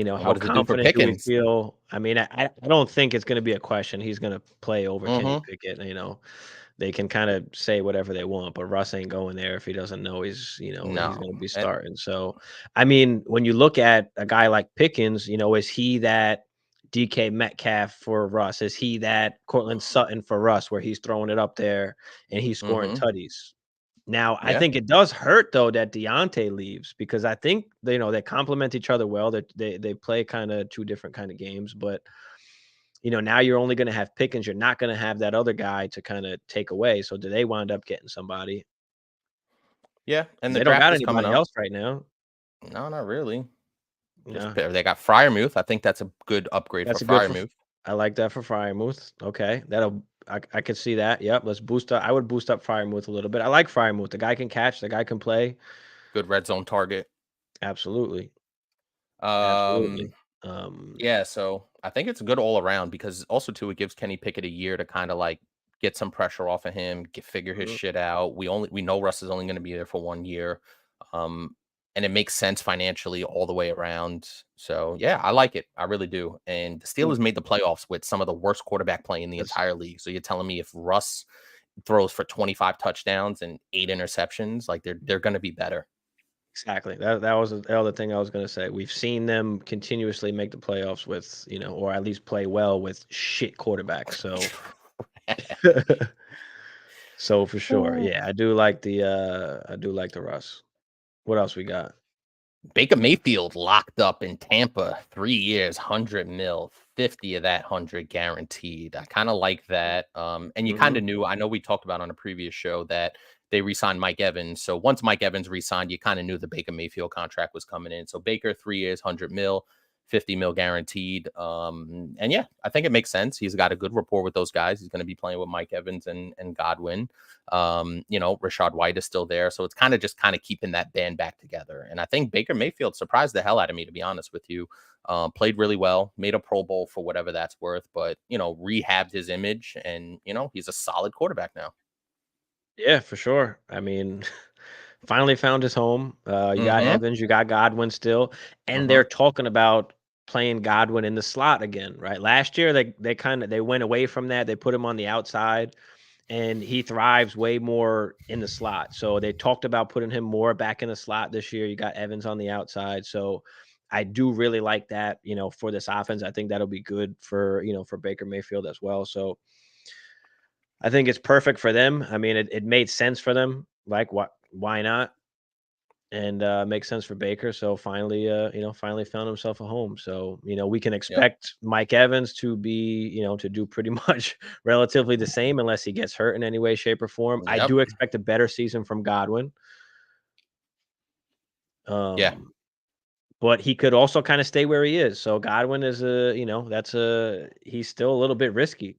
how what does it do for confident do we Pickens? feel? I mean, I don't think it's gonna be a question. He's gonna play over Kenny Mm-hmm. Pickett. They can kinda say whatever they want, but Russ ain't going there if he doesn't know he's No. gonna be And, starting. So, I mean, when you look at a guy like Pickens, is he that DK Metcalf for Russ? Is he that Cortland Sutton for Russ, where he's throwing it up there and he's scoring mm-hmm. tutties? Now, I Yeah. think it does hurt though that Deontay leaves because I think they complement each other well. They play kind of two different kind of games, but now you're only going to have Pickens. You're not going to have that other guy to kind of take away. So do they wind up getting somebody? Yeah. And the They don't draft got is coming anybody up. else right now. No, not really. Yeah, They got Fryermuth. I think that's a good upgrade for that's a good for. Fryermuth. I like that for Fryermuth. Okay, I could see that. Yep, let's boost up. I would boost up Fryermuth a little bit. I like Fryermuth. The guy can catch. The guy can play. Good red zone target. Absolutely, Um, absolutely. Um, yeah, so I think it's good all around because also too it gives Kenny Pickett a year to kind of like get some pressure off of him, figure his mhm. shit out. We know Russ is only going to be there for 1 year. Um, and it makes sense financially all the way around. So yeah, I like it. I really do. And the Mm, Steelers made the playoffs with some of the worst quarterback play in the that's entire league. So you're telling me if Russ throws for 25 touchdowns and 8 interceptions, like they're going to be better. exactly. That was the other thing I was gonna say. We've seen them continuously make the playoffs with, or at least play well with shit quarterbacks. So, so for sure, yeah, I do like the Russ. What else we got? Baker Mayfield locked up in Tampa 3 years, 100 mil, 50 of that 100 guaranteed. I kind of like that. And you kind Mm-hmm. of knew, I know we talked about on a previous show that they re-signed Mike Evans. So once Mike Evans re-signed, you kind of knew the Baker Mayfield contract was coming in. So Baker 3 years, 100 mil, 50 mil guaranteed. And yeah, I think it makes sense. He's got a good rapport with those guys. He's going to be playing with Mike Evans and Godwin. Rashad White is still there. So it's kind of keeping that band back together. And I think Baker Mayfield surprised the hell out of me, to be honest with you. Played really well, made a Pro Bowl for whatever that's worth, but, rehabbed his image and, he's a solid quarterback now. Yeah, for sure. I mean, finally found his home. You got Mm-hmm. Evans, you got Godwin still, and Mm-hmm. they're talking about playing Godwin in the slot again, right? Last year they went away from that. They put him on the outside, and he thrives way more in the slot. So they talked about putting him more back in the slot this year. You got Evans on the outside. So I do really like that, for this offense. I think that'll be good for Baker Mayfield as well. So I think it's perfect for them. I mean, it made sense for them. Like, why not? And makes sense for Baker. So finally found himself a home. So, we can Yep. expect Mike Evans to be, to do pretty much relatively the same unless he gets hurt in any way, shape, or form. I Yep. do expect a better season from Godwin. Yeah. Um, but he could also kind of stay where he is. So Godwin is he's still a little bit risky,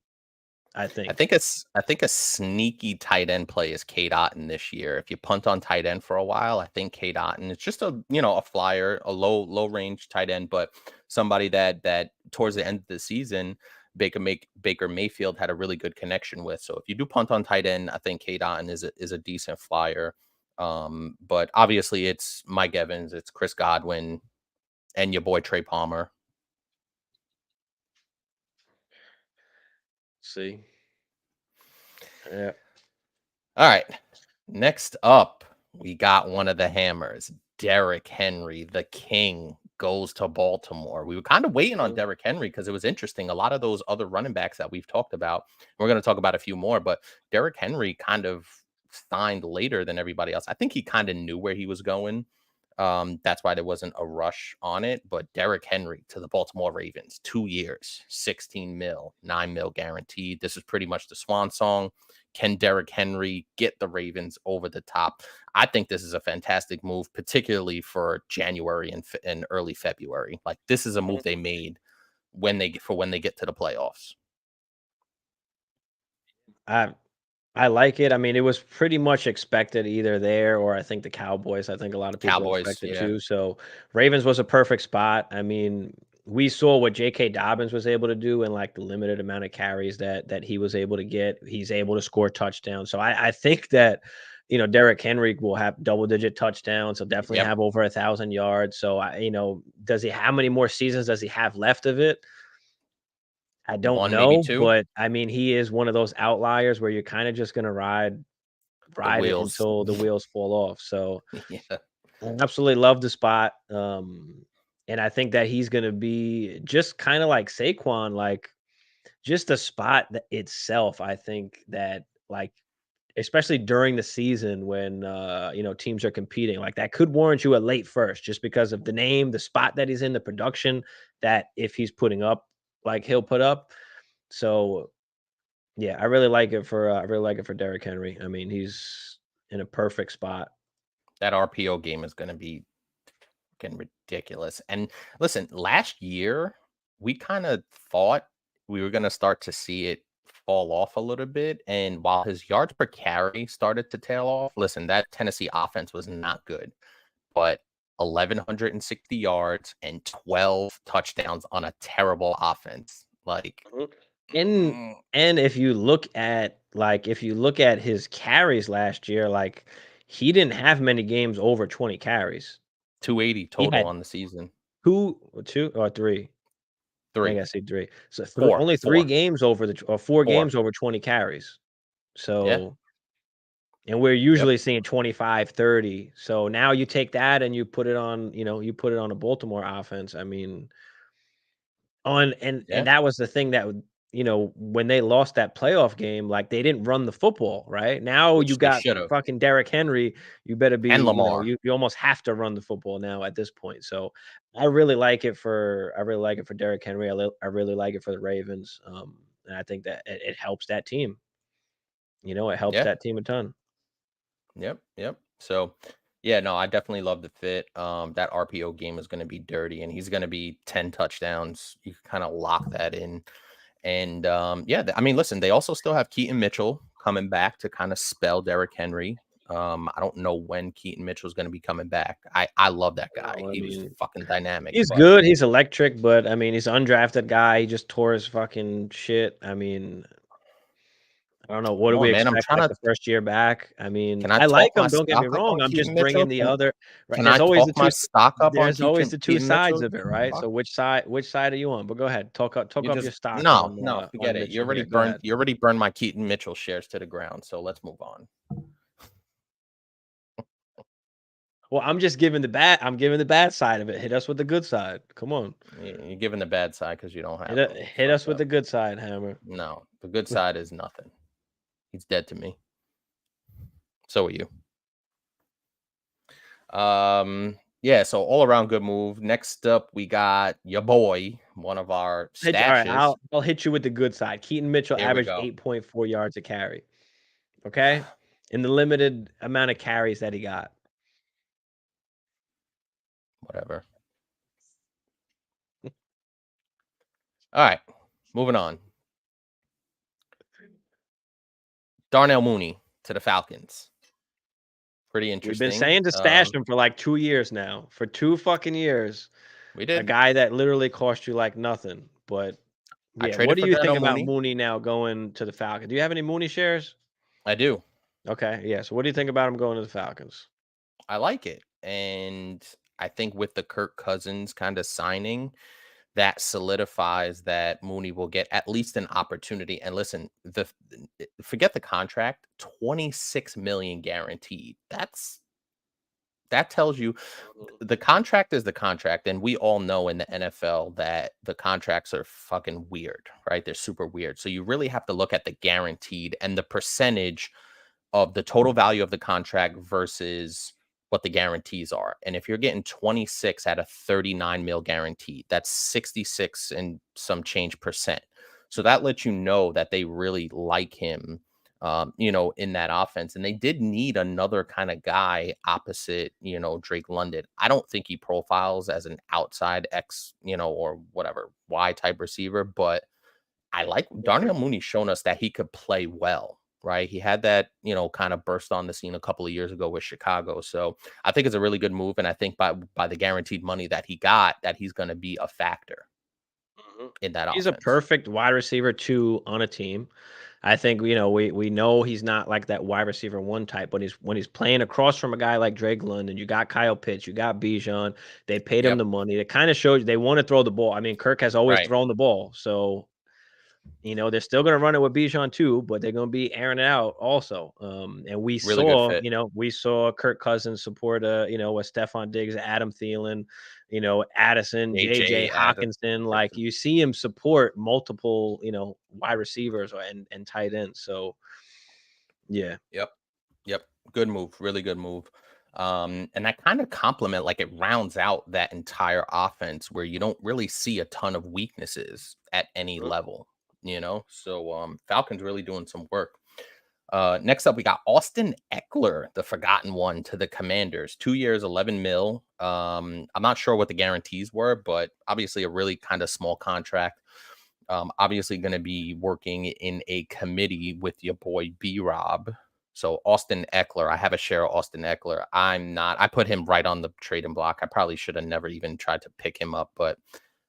I I think. think it's I think a sneaky tight end play is Kate Otten this year. If you punt on tight end for a while, I think Kate Otten it's just a flyer, a low range tight end, but somebody that towards the end of the season, Baker Mayfield had a really good connection with. So if you do punt on tight end, I think Kate Otten is a decent flyer. But obviously it's Mike Evans, it's Chris Godwin, and your boy Trey Palmer. See. Yeah. All right. Next up, we got one of the hammers, Derrick Henry, the king, goes to Baltimore. We were kind of waiting on Derrick Henry because it was interesting. A lot of those other running backs that we've talked about, we're going to talk about a few more, but Derrick Henry kind of signed later than everybody else. I think he kind of knew where he was going. That's why there wasn't a rush on it. But Derrick Henry to the Baltimore Ravens, 2 years, 16 mil, 9 mil guaranteed. This is pretty much the swan song. Can Derrick Henry get the Ravens over the top? I think this is a fantastic move, particularly for January and early February. Like, this is a move they made when they get to the playoffs. I like it. I mean, it was pretty much expected either there or I think the Cowboys. I think a lot of people Cowboys, expected yeah. too. So Ravens was a perfect spot. I mean, we saw what J.K. Dobbins was able to do in like the limited amount of carries that he was able to get. He's able to score touchdowns. So I think that Derrick Henry will have double-digit touchdowns. He'll definitely Yep. have over 1,000 yards. So how many more seasons does he have left of it? I don't One, maybe know, two. but I mean, he is one of those outliers where you're kind of just gonna ride The it wheels. until the wheels fall off. So Yeah. I absolutely love the spot. And I think that he's gonna be just kind of like Saquon, like just the spot that itself. I think that like especially during the season when teams are competing, like that could warrant you a late first just because of the name, the spot that he's in, the production that if he's putting up, like he'll put up. So yeah, I really like it for Derrick Henry. I mean, he's in a perfect spot. That RPO game is going to be fucking ridiculous. And listen, last year we kind of thought we were going to start to see it fall off a little bit. And while his yards per carry started to tail off, listen, that Tennessee offense was not good, but 1,160 yards and 12 touchdowns on a terrible offense. Like, Mhm. And if you look at his carries last year, like he didn't have many games over 20 carries. 280 He total had on the season. 2 or 3. I think Three, I said 3. So four, only 3 four, games over or 4 four. games over 20 carries. Yeah. So and we're Yep. usually seeing 25, 30. So now you take that and you put it on, you put it on a Baltimore offense. I mean, and Yeah. that was the thing that would when they lost that playoff game, like, they didn't run the football, right? Now you Which they got should have. fucking Derrick Henry, you better be, And Lamar. you almost have to run the football now at this point, so I really like it for Derrick Henry, I really like it for the Ravens, and I think that it helps that team, it helps Yeah. that team a ton. Yep, yep. So, yeah, no, I definitely love the fit. That RPO game is going to be dirty, and he's going to be 10 touchdowns. You can kind of lock that in. And yeah, I mean, listen, they also still have Keaton Mitchell coming back to kind of spell Derrick Henry. I don't know when Keaton Mitchell's going to be coming back. I love that guy. Well, I He was mean, fucking dynamic, he's but good, he's electric, but, I mean, he's an undrafted guy, he just tore his fucking shit, I mean I don't know. What come do we on, man. expect, like, the first year back? I mean, Can I I like talk my him, don't get me stock up wrong, on I'm just Keaton bringing Mitchell? the other right, Can I talk my stock up on there's always the 2 Keaton sides Mitchell? of it, right? Fuck. So which side are you on? But go ahead, talk You up just your stock no, forget on it. Mitchell here, go ahead. You already burned my Keaton Mitchell shares to the ground. So let's move on. Well, I'm giving the bad side of it, hit us with the good side, come on. You're giving the bad side because you don't have him. It's Hit us fucked with up. the good side, Hammer. No, the good side is nothing. He's dead to me. So are you. Yeah, so all around good move. Next up, we got your boy, one of our Alright, stashes. I'll hit you with the good side. Keaton Mitchell Here we averaged go. 8.4 yards a carry, okay? In the limited amount of carries that he got. Whatever. All right, moving on. Darnell Mooney to the Falcons. Pretty We've been interesting. saying to stash him for like 2 years now. For 2 fucking years. We A did. guy that literally cost you like nothing. But I yeah, what traded do for you think Darnell about Mooney. Mooney now going to the Falcons? Do you have any Mooney shares? I do. Okay, yeah. So what do you think about him going to the Falcons? I like it. And I think with the Kirk Cousins kind of signing, that solidifies that Mooney will get at least an opportunity. And listen, forget the contract, 26 million guaranteed. that tells you Mhm. the contract is the contract, and we all know in the NFL that the contracts are fucking weird, right? They're super weird. So you really have to look at the guaranteed and the percentage of the total value of the contract versus what the guarantees are. And if you're getting 26 out of 39 mil guaranteed, that's 66 and some change percent. So that lets you know that they really like him, in that offense. And they did need another kind of guy opposite, Drake London. I don't think he profiles as an outside X, or whatever Y type receiver, but I like Darnell Mooney shown us that he could play well, right? He had that, kind of burst on the scene a couple of years ago with Chicago. So I think it's a really good move. And I think by the guaranteed money that he got, that he's going to be a factor Mhm. in that He's a offense. perfect wide receiver 2 on a team. I think, we know he's not like that wide receiver 1 type, but when he's playing across from a guy like Drake London, you got Kyle Pitts, you got Bijan, they paid him Yep. the money. It kinda shows they wanna throw the ball. I mean, Kirk has always Right. thrown the ball, so they're still gonna run it with Bijan too, but they're gonna be airing it out also. And Really good fit. we saw Kirk Cousins support with Stephon Diggs, Adam Thielen, Addison, JJ AJ Adam. Hawkinson. Like you see him support multiple, wide receivers and tight ends. So yeah. Yep. Yep. Good move. Really good move. And that kind of compliment, like it rounds out that entire offense where you don't really see a ton of weaknesses at any Mhm. level. So Falcons really doing some work. Next up, we got Austin Eckler, the forgotten one, to the Commanders. 2 years, 11 mil. I'm not sure what the guarantees were, but obviously a really kind of small contract. Obviously going to be working in a committee with your boy B Rob. So Austin Eckler, I have a share of Austin Eckler. I put him right on the trading block. I probably should have never even tried to pick him up, but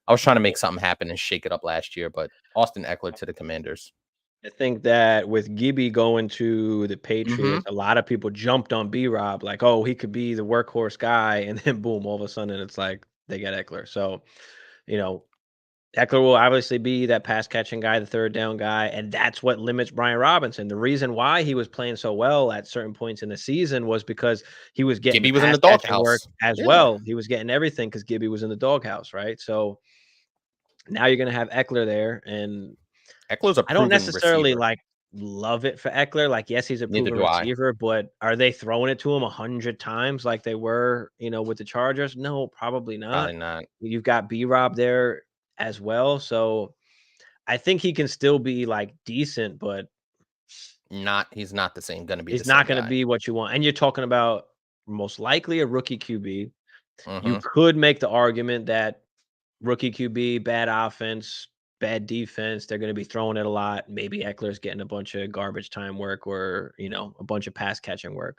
I was trying to make something happen and shake it up last year. But Austin Eckler to the Commanders. I think that with Gibby going to the Mm-hmm. Patriots, a lot of people jumped on B Rob, like, oh, he could be the workhorse guy, and then boom, all of a sudden it's like they get Eckler. So, you know, Eckler will obviously be that pass catching guy, the third down guy, and that's what limits Brian Robinson. The reason why he was playing so well at certain points in the season was because he was getting the Gibby was in pass the catching work doghouse. as Yeah. well. He was getting everything because Gibby was in the doghouse, right? So now you're going to have Eckler there, and Eckler's a I don't proven necessarily receiver. like love it for Eckler. Like, yes, he's a Neither proven do I. receiver, but are they throwing it to him 100 times like they were, with the Chargers? No, probably not. Probably not. You've got B Rob there as well, so I think he can still be, like, decent, but He's not the same, gonna be the he's not same gonna guy. be what you want, and you're talking about most likely a rookie QB. You Mhm. could make the argument that rookie QB, bad offense, bad defense, they're gonna be throwing it a lot. Maybe Eckler's getting a bunch of garbage time work or, a bunch of pass catching work.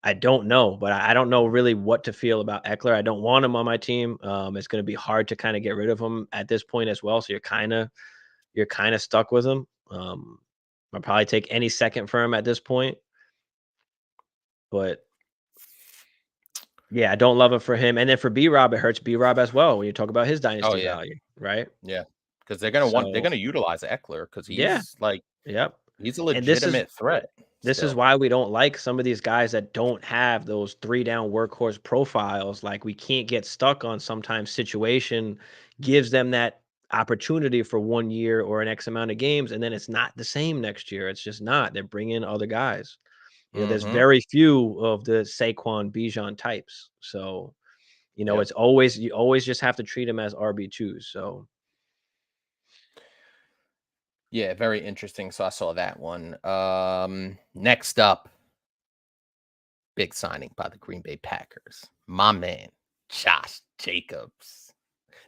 I don't know, but I don't know really what to feel about Eckler. I don't want him on my team. It's gonna be hard to kinda get rid of him at this point as well, so you're kinda stuck with him. I'll probably take any second for him at this point, but yeah, I don't love it for him. And then for B Rob, it hurts B Rob as well when you talk about his Oh, dynasty yeah. value, right? Yeah. Because they're So gonna utilize Eckler because yeah, he's he's a and this is legitimate threat this is still. why we don't like some of these guys that don't have those 3 down workhorse profiles. Like, we can't get stuck on sometimes situation gives them that opportunity for 1 year or an X amount of games, and then it's not the same next year. It's just not. They're bringing other guys. There's Mhm. very few of the Saquon, Bijan types. So, Yep. it's always you always just have to treat them as RB2s. So, Yeah, very interesting. So I saw that one. Next up, big signing by the Green Bay Packers. My man, Josh Jacobs.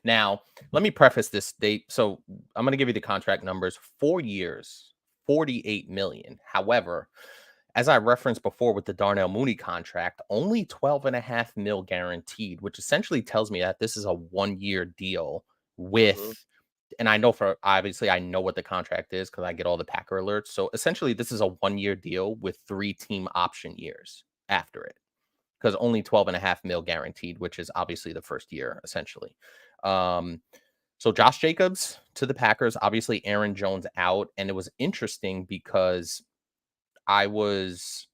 Now, let me preface this. So I'm going to give you the contract numbers. 4 years, 48 million. However, as I referenced before with the Darnell Mooney contract, only 12 and a half mil guaranteed, which essentially tells me that this is a 1 year deal mhm, with, and I know for obviously I know what the contract is because I get all the Packer alerts. So essentially, this is a 1 year deal with 3 team option years after it because only 12 and a half mil guaranteed, which is obviously the first year essentially. Um, so Josh Jacobs to the Packers, obviously Aaron Jones out, and it was interesting because I was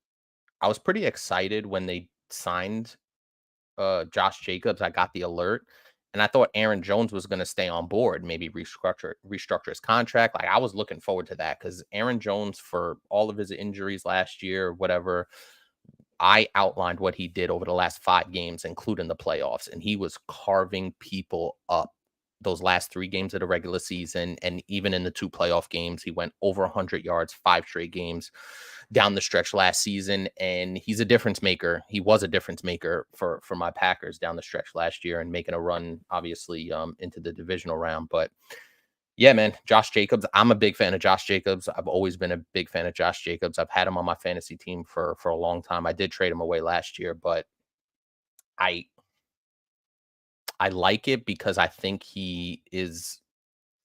I was pretty excited when they signed Josh Jacobs, I got the alert, and I thought Aaron Jones was going to stay on board, maybe restructure his contract. Like I was looking forward to that because Aaron Jones, for all of his injuries last year, whatever, I outlined what he did over the last 5 games, including the playoffs, and he was carving people up. Those last 3 games of the regular season, and even in the 2 playoff games, he went over 100 yards 5 straight games down the stretch last season, and he's a difference maker. He was a difference maker for my Packers down the stretch last year and making a run, obviously, into the divisional round. But yeah, man, Josh Jacobs. I'm a big fan of Josh Jacobs. I've always been a big fan of Josh Jacobs. I've had him on my fantasy team for a long time. I did trade him away last year, but I I like it because I think he is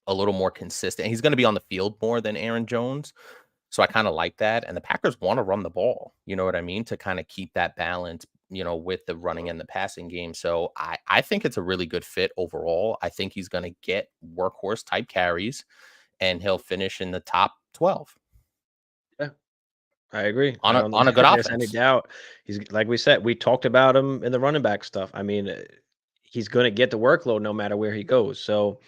a little more consistent. He's going to be on the field more than Aaron Jones. So I kind of like that. And the Packers want to run the ball, you know what I mean? To kind of keep that balance, with the running and the passing game. So I think it's a really good fit overall. I think he's going to get workhorse type carries and he'll finish in the top 12 Yeah, I agree. on I a don't on a think good there's any offense. doubt. He's like we said, we talked about him in the running back stuff. I mean, he's going to get the workload no matter where he goes. So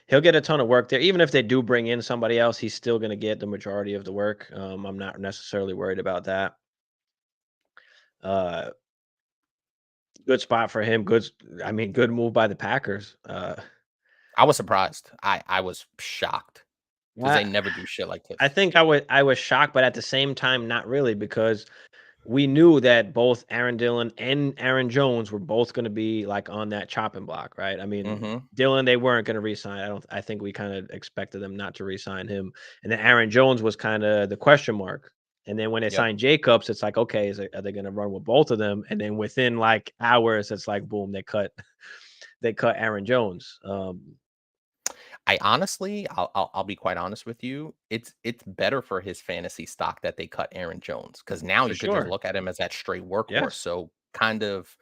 he'll get a ton of work there. Even if they do bring in somebody else, he's still going to get the majority of the work. I'm not necessarily worried about that. Uh, Good spot for him. I mean, good move by the Packers. I was surprised. I was shocked because they I, never do shit like I this. think I was shocked, but at the same time, not really, because we knew that both Aaron Dillon and Aaron Jones were both going to be like on that chopping block, right? I mean, Hmm. Dillon, they weren't going to resign. I think we kind of expected them not to resign him. And then Aaron Jones was kind of the question mark. And then when they Yep. signed Jacobs, it's like, okay, are they going to run with both of them? And then within like hours, it's like, boom, they cut Aaron Jones. I honestly, I'll be quite honest with you. It's better for his fantasy stock that they cut Aaron Jones because now For you could just sure. look at him as that straight workhorse. Yes. So kind of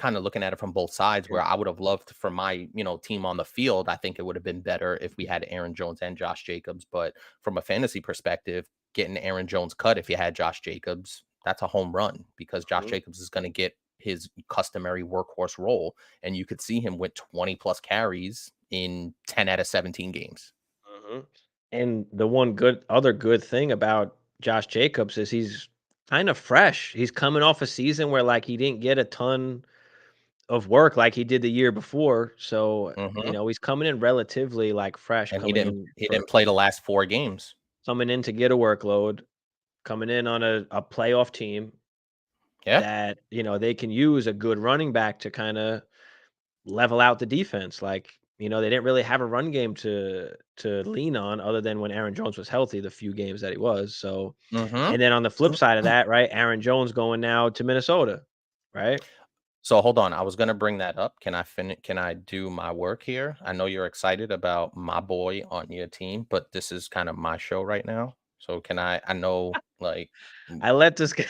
looking at it from both sides. Where I would have loved for my team on the field, I think it would have been better if we had Aaron Jones and Josh Jacobs. But from a fantasy perspective, getting Aaron Jones cut if you had Josh Jacobs, that's a home run because Josh Mhm, Jacobs is going to get his customary workhorse role, and you could see him with 20 plus carries in 10 out of 17 games. mhm. And the one other good thing about Josh Jacobs is he's kind of fresh. He's coming off a season where like he didn't get a ton of work like he did the year before. So, Hmm. he's coming in relatively like fresh, And he coming didn't in he didn't play the last 4 games. to get a workload, coming in on a playoff team Yeah. that, they can use a good running back to kind of level out the defense. Like, they didn't really have a run game to lean on other than when Aaron Jones was healthy, the few games that he was. So, Hmm. and then on the flip side of that, right, Aaron Jones going now to Minnesota, right? So hold on, I was gonna bring that up. Can I finish? Can I do my work here? I know you're excited about my boy on your team, but this is kind of my show right now. So can I? I know, like, I let this g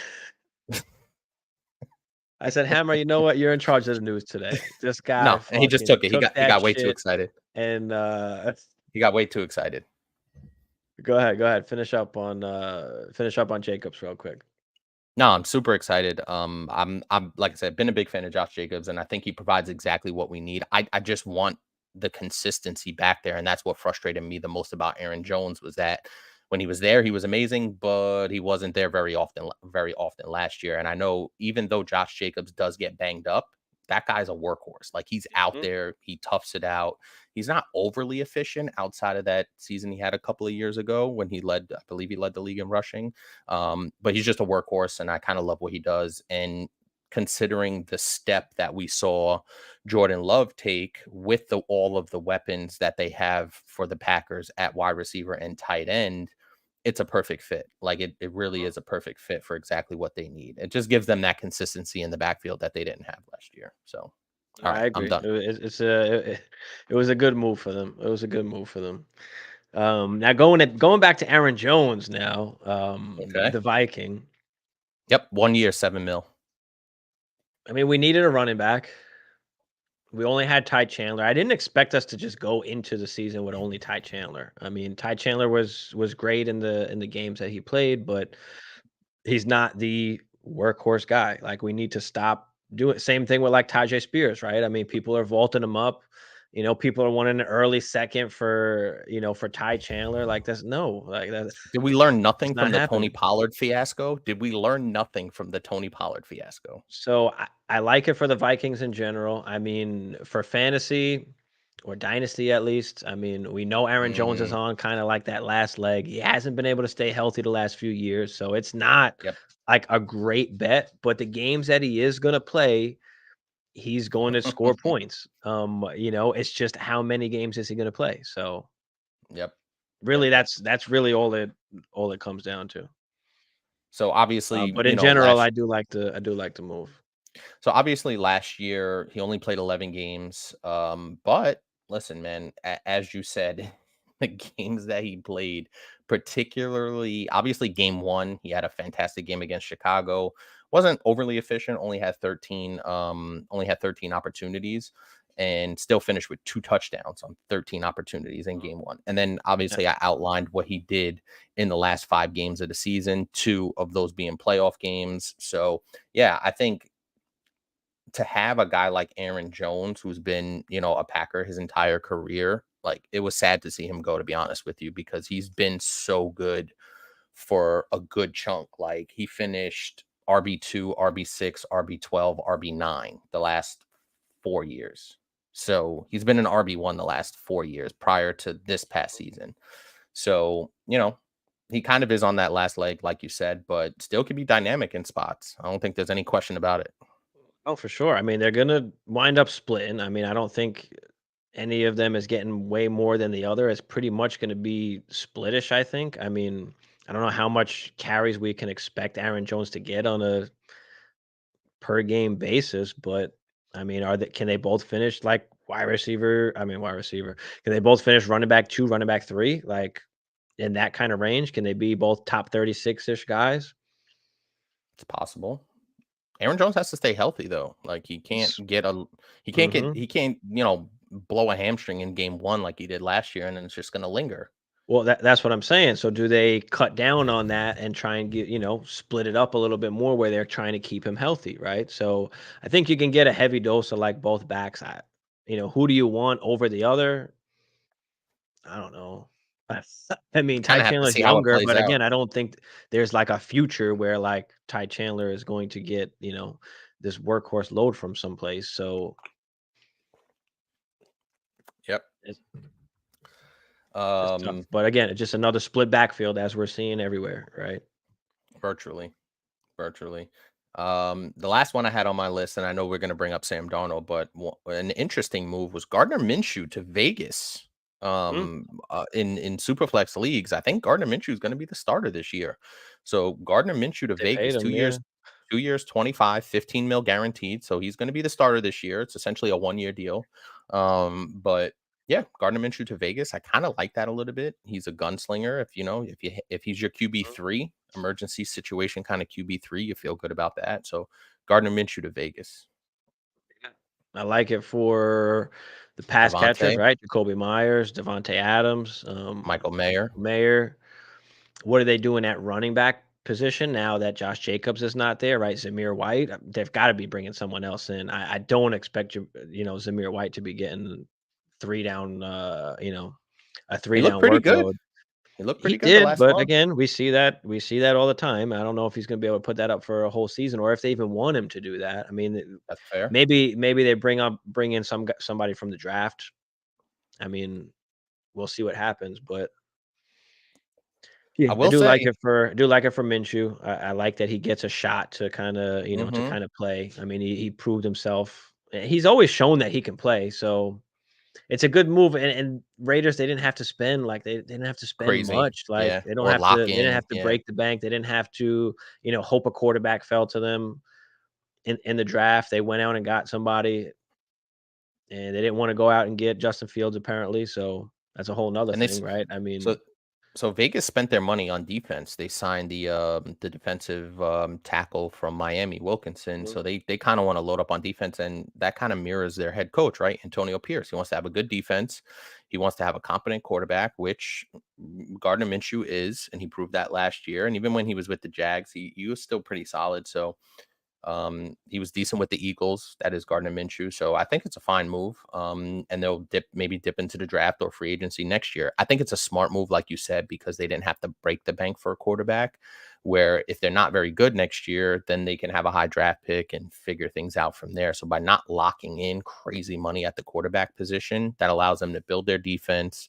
I said, "Hammer, you know what? You're in charge of the news today." This guy no, and he just fucking took it. He took got he that got way too shit excited. and, He got way too excited. go ahead, finish up on Jacobs real quick. No, I'm super excited. I'm like I said, been a big fan of Josh Jacobs, and I think he provides exactly what we need. I just want the consistency back there, and that's what frustrated me the most about Aaron Jones was that when he was there, he was amazing, but he wasn't there very often last year. And I know even though Josh Jacobs does get banged up, that guy's a workhorse. Like he's out Mhm, there, he toughs it out. He's not overly efficient outside of that season he had a couple of years ago when I believe he led the league in rushing, but he's just a workhorse, and I kind of love what he does. And considering the step that we saw Jordan Love take with all of the weapons that they have for the Packers at wide receiver and tight end, it's a perfect fit. Like it really mhm. is a perfect fit for exactly what they need. It just gives them that consistency in the backfield that they didn't have last year. So, all I right, I'm agree. done. It was a good move for them. It was a good move for them. Now going back to Aaron Jones now, Okay. the Viking. Yep. 1 year, 7 mil. I mean, we needed a running back. We only had Ty Chandler. I didn't expect us to just go into the season with only Ty Chandler. I mean, Ty Chandler was great in the games that he played, but he's not the workhorse guy. Like we need to stop do it. Same thing with like Tajay Spears, right? I mean, people are vaulting him up. People are wanting an early second for for Ty Chandler. Like that's no, like that. Did we learn It's nothing not from the Tony happening. Pollard fiasco? Did we learn nothing from the Tony Pollard fiasco? So I like it for the Vikings in general. I mean, for fantasy or dynasty at least. I mean, we know Aaron Jones is Mm, on kind of like that last leg. He hasn't been able to stay healthy the last few years, so it's not yep. like a great bet. But the games that he is going to play, he's going to score points. It's just how many games is he going to play? So Yep. Yep. really, that's really all it comes down to. So obviously, But in general, I do like to move. So obviously last year he only played 11 games. But listen, man, as you said, the games that he played, particularly obviously game 1, he had a fantastic game against Chicago. Wasn't overly efficient, only had 13 opportunities and still finished with 2 touchdowns on 13 opportunities in game 1. And then Yeah. obviously I outlined what he did in the last 5 games of the season, 2 of those being playoff games. So, yeah, I think to have a guy like Aaron Jones, who's been, a Packer his entire career, like it was sad to see him go, to be honest with you, because he's been so good for a good chunk. Like he finished RB2, RB6, RB12, RB9 the last 4 years. So he's been an RB1 the last 4 years prior to this past season. So, he kind of is on that last leg, like you said, but still can be dynamic in spots. I don't think there's any question about it. Oh, for sure. I mean, they're gonna wind up splitting. I mean, I don't think any of them is getting way more than the other. It's pretty much gonna be splittish, I think. I mean, I don't know how much carries we can expect Aaron Jones to get on a per game basis, but I mean, can they both finish like wide receiver? I mean, wide receiver. Can they both finish running back 2, running back 3, like in that kind of range? Can they be both top 36-ish guys? It's possible. Aaron Jones has to stay healthy though. Like Mm-hmm. he can't, blow a hamstring in game 1 like he did last year and then it's just going to linger. Well, that's what I'm saying. So do they cut down on that and try and split it up a little bit more where they're trying to keep him healthy, right? So I think you can get a heavy dose of like both backs. Who do you want over the other? I don't know. I mean, Ty Kind of have to Chandler's see how it younger, plays but out. again, I don't think there's like a future where like Ty Chandler is going to get, this workhorse load from someplace. So Yep. it's, it's tough. Um But again, it's just another split backfield as we're seeing everywhere, right? virtually. Virtually. The last one I had on my list, and I know we're going to bring up Sam Darnold, but an interesting move was Gardner Minshew to Vegas. Mm, In Superflex leagues, I think Gardner Minshew is going to be the starter this year. So Gardner Minshew to they paid Vegas, him, yeah. 2 years, 25, 15 mil guaranteed. So he's going to be the starter this year. It's essentially a 1-year deal. But yeah, Gardner Minshew to Vegas. I kind of like that a little bit. He's a gunslinger. If he's your QB3, emergency situation kind of QB3, you feel good about that. So Gardner Minshew to Vegas. I like it for the pass catchers, Devontae, right? Jacoby Myers, Devontae Adams, Michael Mayer. Mayer. What are they doing at running back position now that Josh Jacobs is not there, right? Zamir White. They've got to be bringing someone else in. I don't expect Zamir White to be getting three down, a He three looked down pretty good. workload. He looked He pretty good the did, last but month. again, we see that all the time. I don't know if he's going to be able to put that up for a whole season, or if they even want him to do that. I mean, That's fair. maybe they bring in somebody from the draft. I mean, we'll see what happens, but yeah, I I will do like say, it for Minshew. I like that he gets a shot to kind of mhm, play. I mean, he proved himself. He's always shown that he can play, so it's a good move. And Raiders, they didn't have to spend they didn't have to spend crazy. much. Like Yeah. Or they lock didn't in. have to Yeah. break the bank. They didn't have to hope a quarterback fell to them in the draft. They went out and got somebody, and they didn't want to go out and get Justin Fields apparently. So that's a whole nother And they thing, right? I so mean, so Vegas spent their money on defense. They signed the defensive tackle from Miami, Wilkinson. mhm, So they kind of want to load up on defense, and that kind of mirrors their head coach, right? Antonio Pierce. He wants to have a good defense. He wants to have a competent quarterback, which Gardner Minshew is, and he proved that last year. And even when he was with the Jags, he was still pretty solid. So He was decent with the Eagles. That is Gardner Minshew. So I think it's a fine move. And they'll maybe dip into the draft or free agency next year. I think it's a smart move, like you said, because they didn't have to break the bank for a quarterback. Where if they're not very good next year, then they can have a high draft pick and figure things out from there. So by not locking in crazy money at the quarterback position, that allows them to build their defense,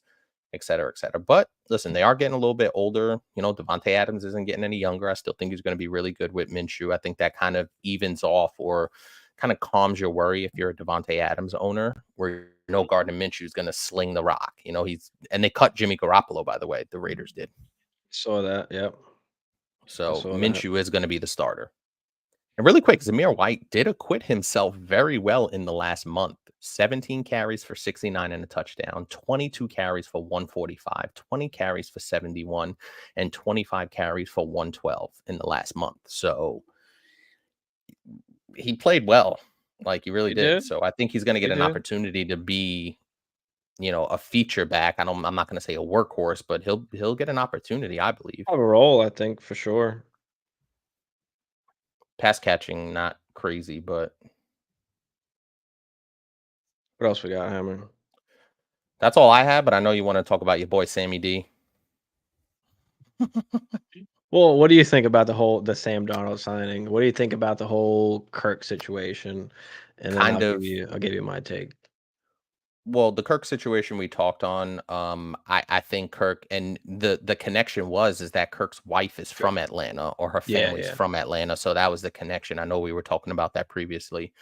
et cetera, et cetera. But listen, they are getting a little bit older. Devontae Adams isn't getting any younger. I still think he's going to be really good with Minshew. I think that kind of evens off or kind of calms your worry if you're a Devontae Adams owner, where Gardner Minshew is going to sling the rock. And they cut Jimmy Garoppolo, by the way, the Raiders did. Saw that, yep. So Minshew is going to be the starter. And really quick, Zamir White did acquit himself very well in the last month. 17 carries for 69 and a touchdown, 22 carries for 145, 20 carries for 71, and 25 carries for 112 in the last month. So he played well. Like he really did. So I think he's going to get an opportunity to be, a feature back. I'm not going to say a workhorse, but he'll get an opportunity, I believe. Have a role, I think, for sure. Pass catching, not crazy, but what else we got, Hammer? That's all I have, but I know you want to talk about your boy Sammy D. Well, what do you think about the Sam Darnold signing? What do you think about the whole Kirk situation? And then I'll give you my take. Well, the Kirk situation we talked on, I think Kirk and the connection is that Kirk's wife is from Atlanta or her family's from Atlanta. So that was the connection. I know we were talking about that previously.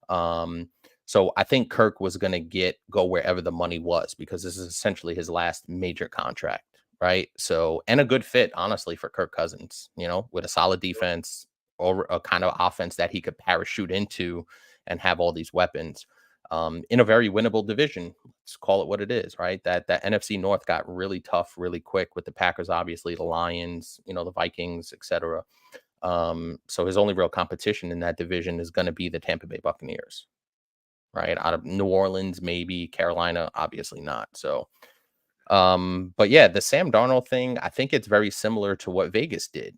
So I think Kirk was going to go wherever the money was, because this is essentially his last major contract, right? So, and a good fit, honestly, for Kirk Cousins, with a solid defense or a kind of offense that he could parachute into and have all these weapons. In a very winnable division. Let's call it what it is, right? That NFC North got really tough really quick with the Packers, obviously, the Lions, the Vikings, etc. So his only real competition in that division is going to be the Tampa Bay Buccaneers, right? Out of New Orleans, maybe Carolina, obviously not. So, but yeah, the Sam Darnold thing, I think it's very similar to what Vegas did.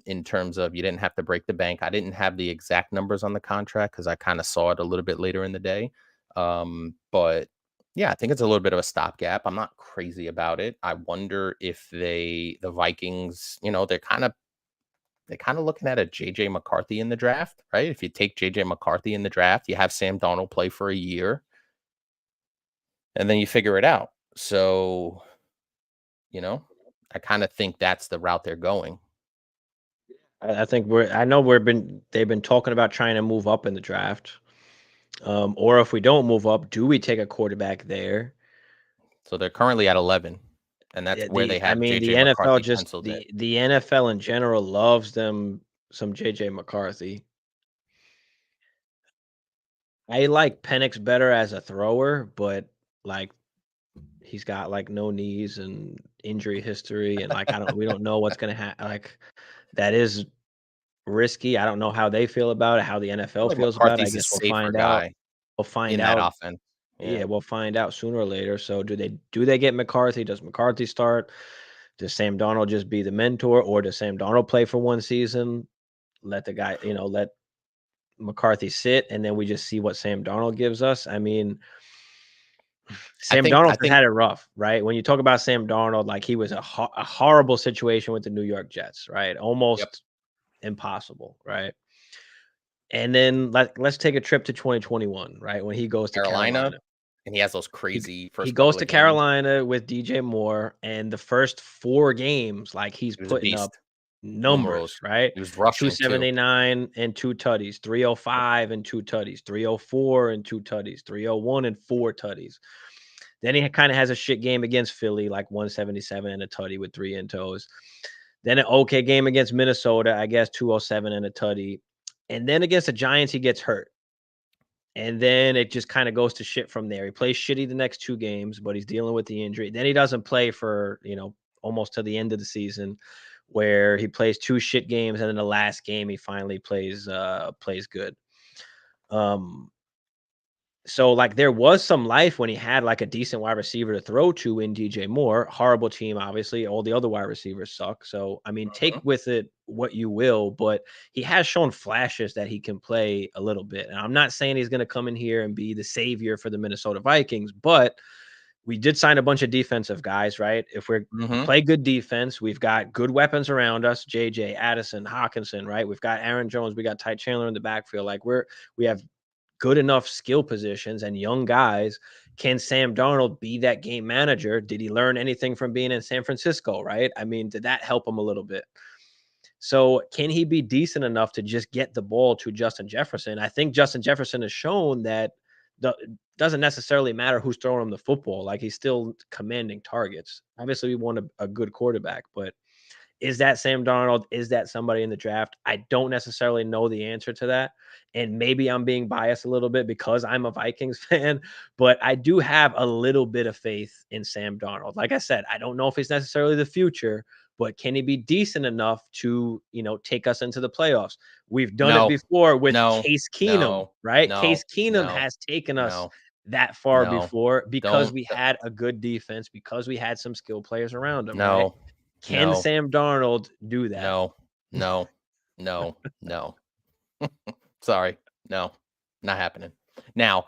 In terms of you didn't have to break the bank. I didn't have the exact numbers on the contract because I kind of saw it a little bit later in the day. But yeah, I think it's a little bit of a stopgap. I'm not crazy about it. I wonder if the Vikings, they're kind of looking at a JJ McCarthy in the draft, right? If you take JJ McCarthy in the draft, you have Sam Darnold play for a year, and then you figure it out. So, I kind of think that's the route they're going. I think they've been talking about trying to move up in the draft. Or if we don't move up, do we take a quarterback there? So they're currently at 11, and that's where they have the JJ NFL McCarthy just penciled in. the NFL in general loves them some JJ McCarthy. I like Penix better as a thrower, but like he's got like no knees and injury history, and like we don't know what's gonna happen. Like that is risky. I don't know how they feel about it, how the NFL feels about it. I McCarthy's a guess we'll safer find out. guy We'll find in that out. offense. Yeah, we'll find out sooner or later. So do they get McCarthy? Does McCarthy start? Does Sam Darnold just be the mentor, or does Sam Darnold play for one season? Let the guy, let McCarthy sit, and then we just see what Sam Darnold gives us. I mean, Sam Darnold has had it rough, right? When you talk about Sam Darnold, like he was a horrible situation with the New York Jets, right? Almost impossible, right? And then let's take a trip to 2021, right? When he goes to Carolina. And he has those crazy he goes to Carolina with DJ Moore, and the first 4 games, like he's putting up numbers, right? He was rushing 279 and 2 tutties, 305 and 2 tutties, 304 and 2 tutties, 301 and 4 tutties. Then he kind of has a shit game against Philly, like 177 and a tutty with 3 in toes. Then an okay game against Minnesota, I guess 207 and a tutty. And then against the Giants, he gets hurt. And then it just kind of goes to shit from there. He plays shitty the next 2 games, but he's dealing with the injury. Then he doesn't play for, almost to the end of the season, where he plays 2 shit games, and then the last game he finally plays good. So, like, there was some life when he had, like, a decent wide receiver to throw to in DJ Moore. Horrible team, obviously. All the other wide receivers suck. So, I mean, take Mhm. with it what you will, but he has shown flashes that he can play a little bit. And I'm not saying he's gonna come in here and be the savior for the Minnesota Vikings, but we did sign a bunch of defensive guys, right? If we Mhm. play good defense, we've got good weapons around us, JJ, Addison, Hawkinson, right? We've got Aaron Jones, we got Ty Chandler in the backfield. Like, we have good enough skill positions and young guys. Can Sam Darnold be that game manager? Did he learn anything from being in San Francisco, right? I mean, did that help him a little bit? So, can he be decent enough to just get the ball to Justin Jefferson? I think Justin Jefferson has shown that it doesn't necessarily matter who's throwing him the football. Like, he's still commanding targets. Obviously, we want a good quarterback, but is that Sam Darnold? Is that somebody in the draft? I don't necessarily know the answer to that. And maybe I'm being biased a little bit because I'm a Vikings fan, but I do have a little bit of faith in Sam Darnold. Like I said, I don't know if he's necessarily the future, but can he be decent enough to, take us into the playoffs? We've done it No. before with No. Case Keenum, No. right? No. Case Keenum No. has taken us No. that far No. before because Don't. we had a good defense, because we had some skill players around him, right? No. Can No. Sam Darnold do that? No. No. No. No. Sorry. No. Not happening. Now,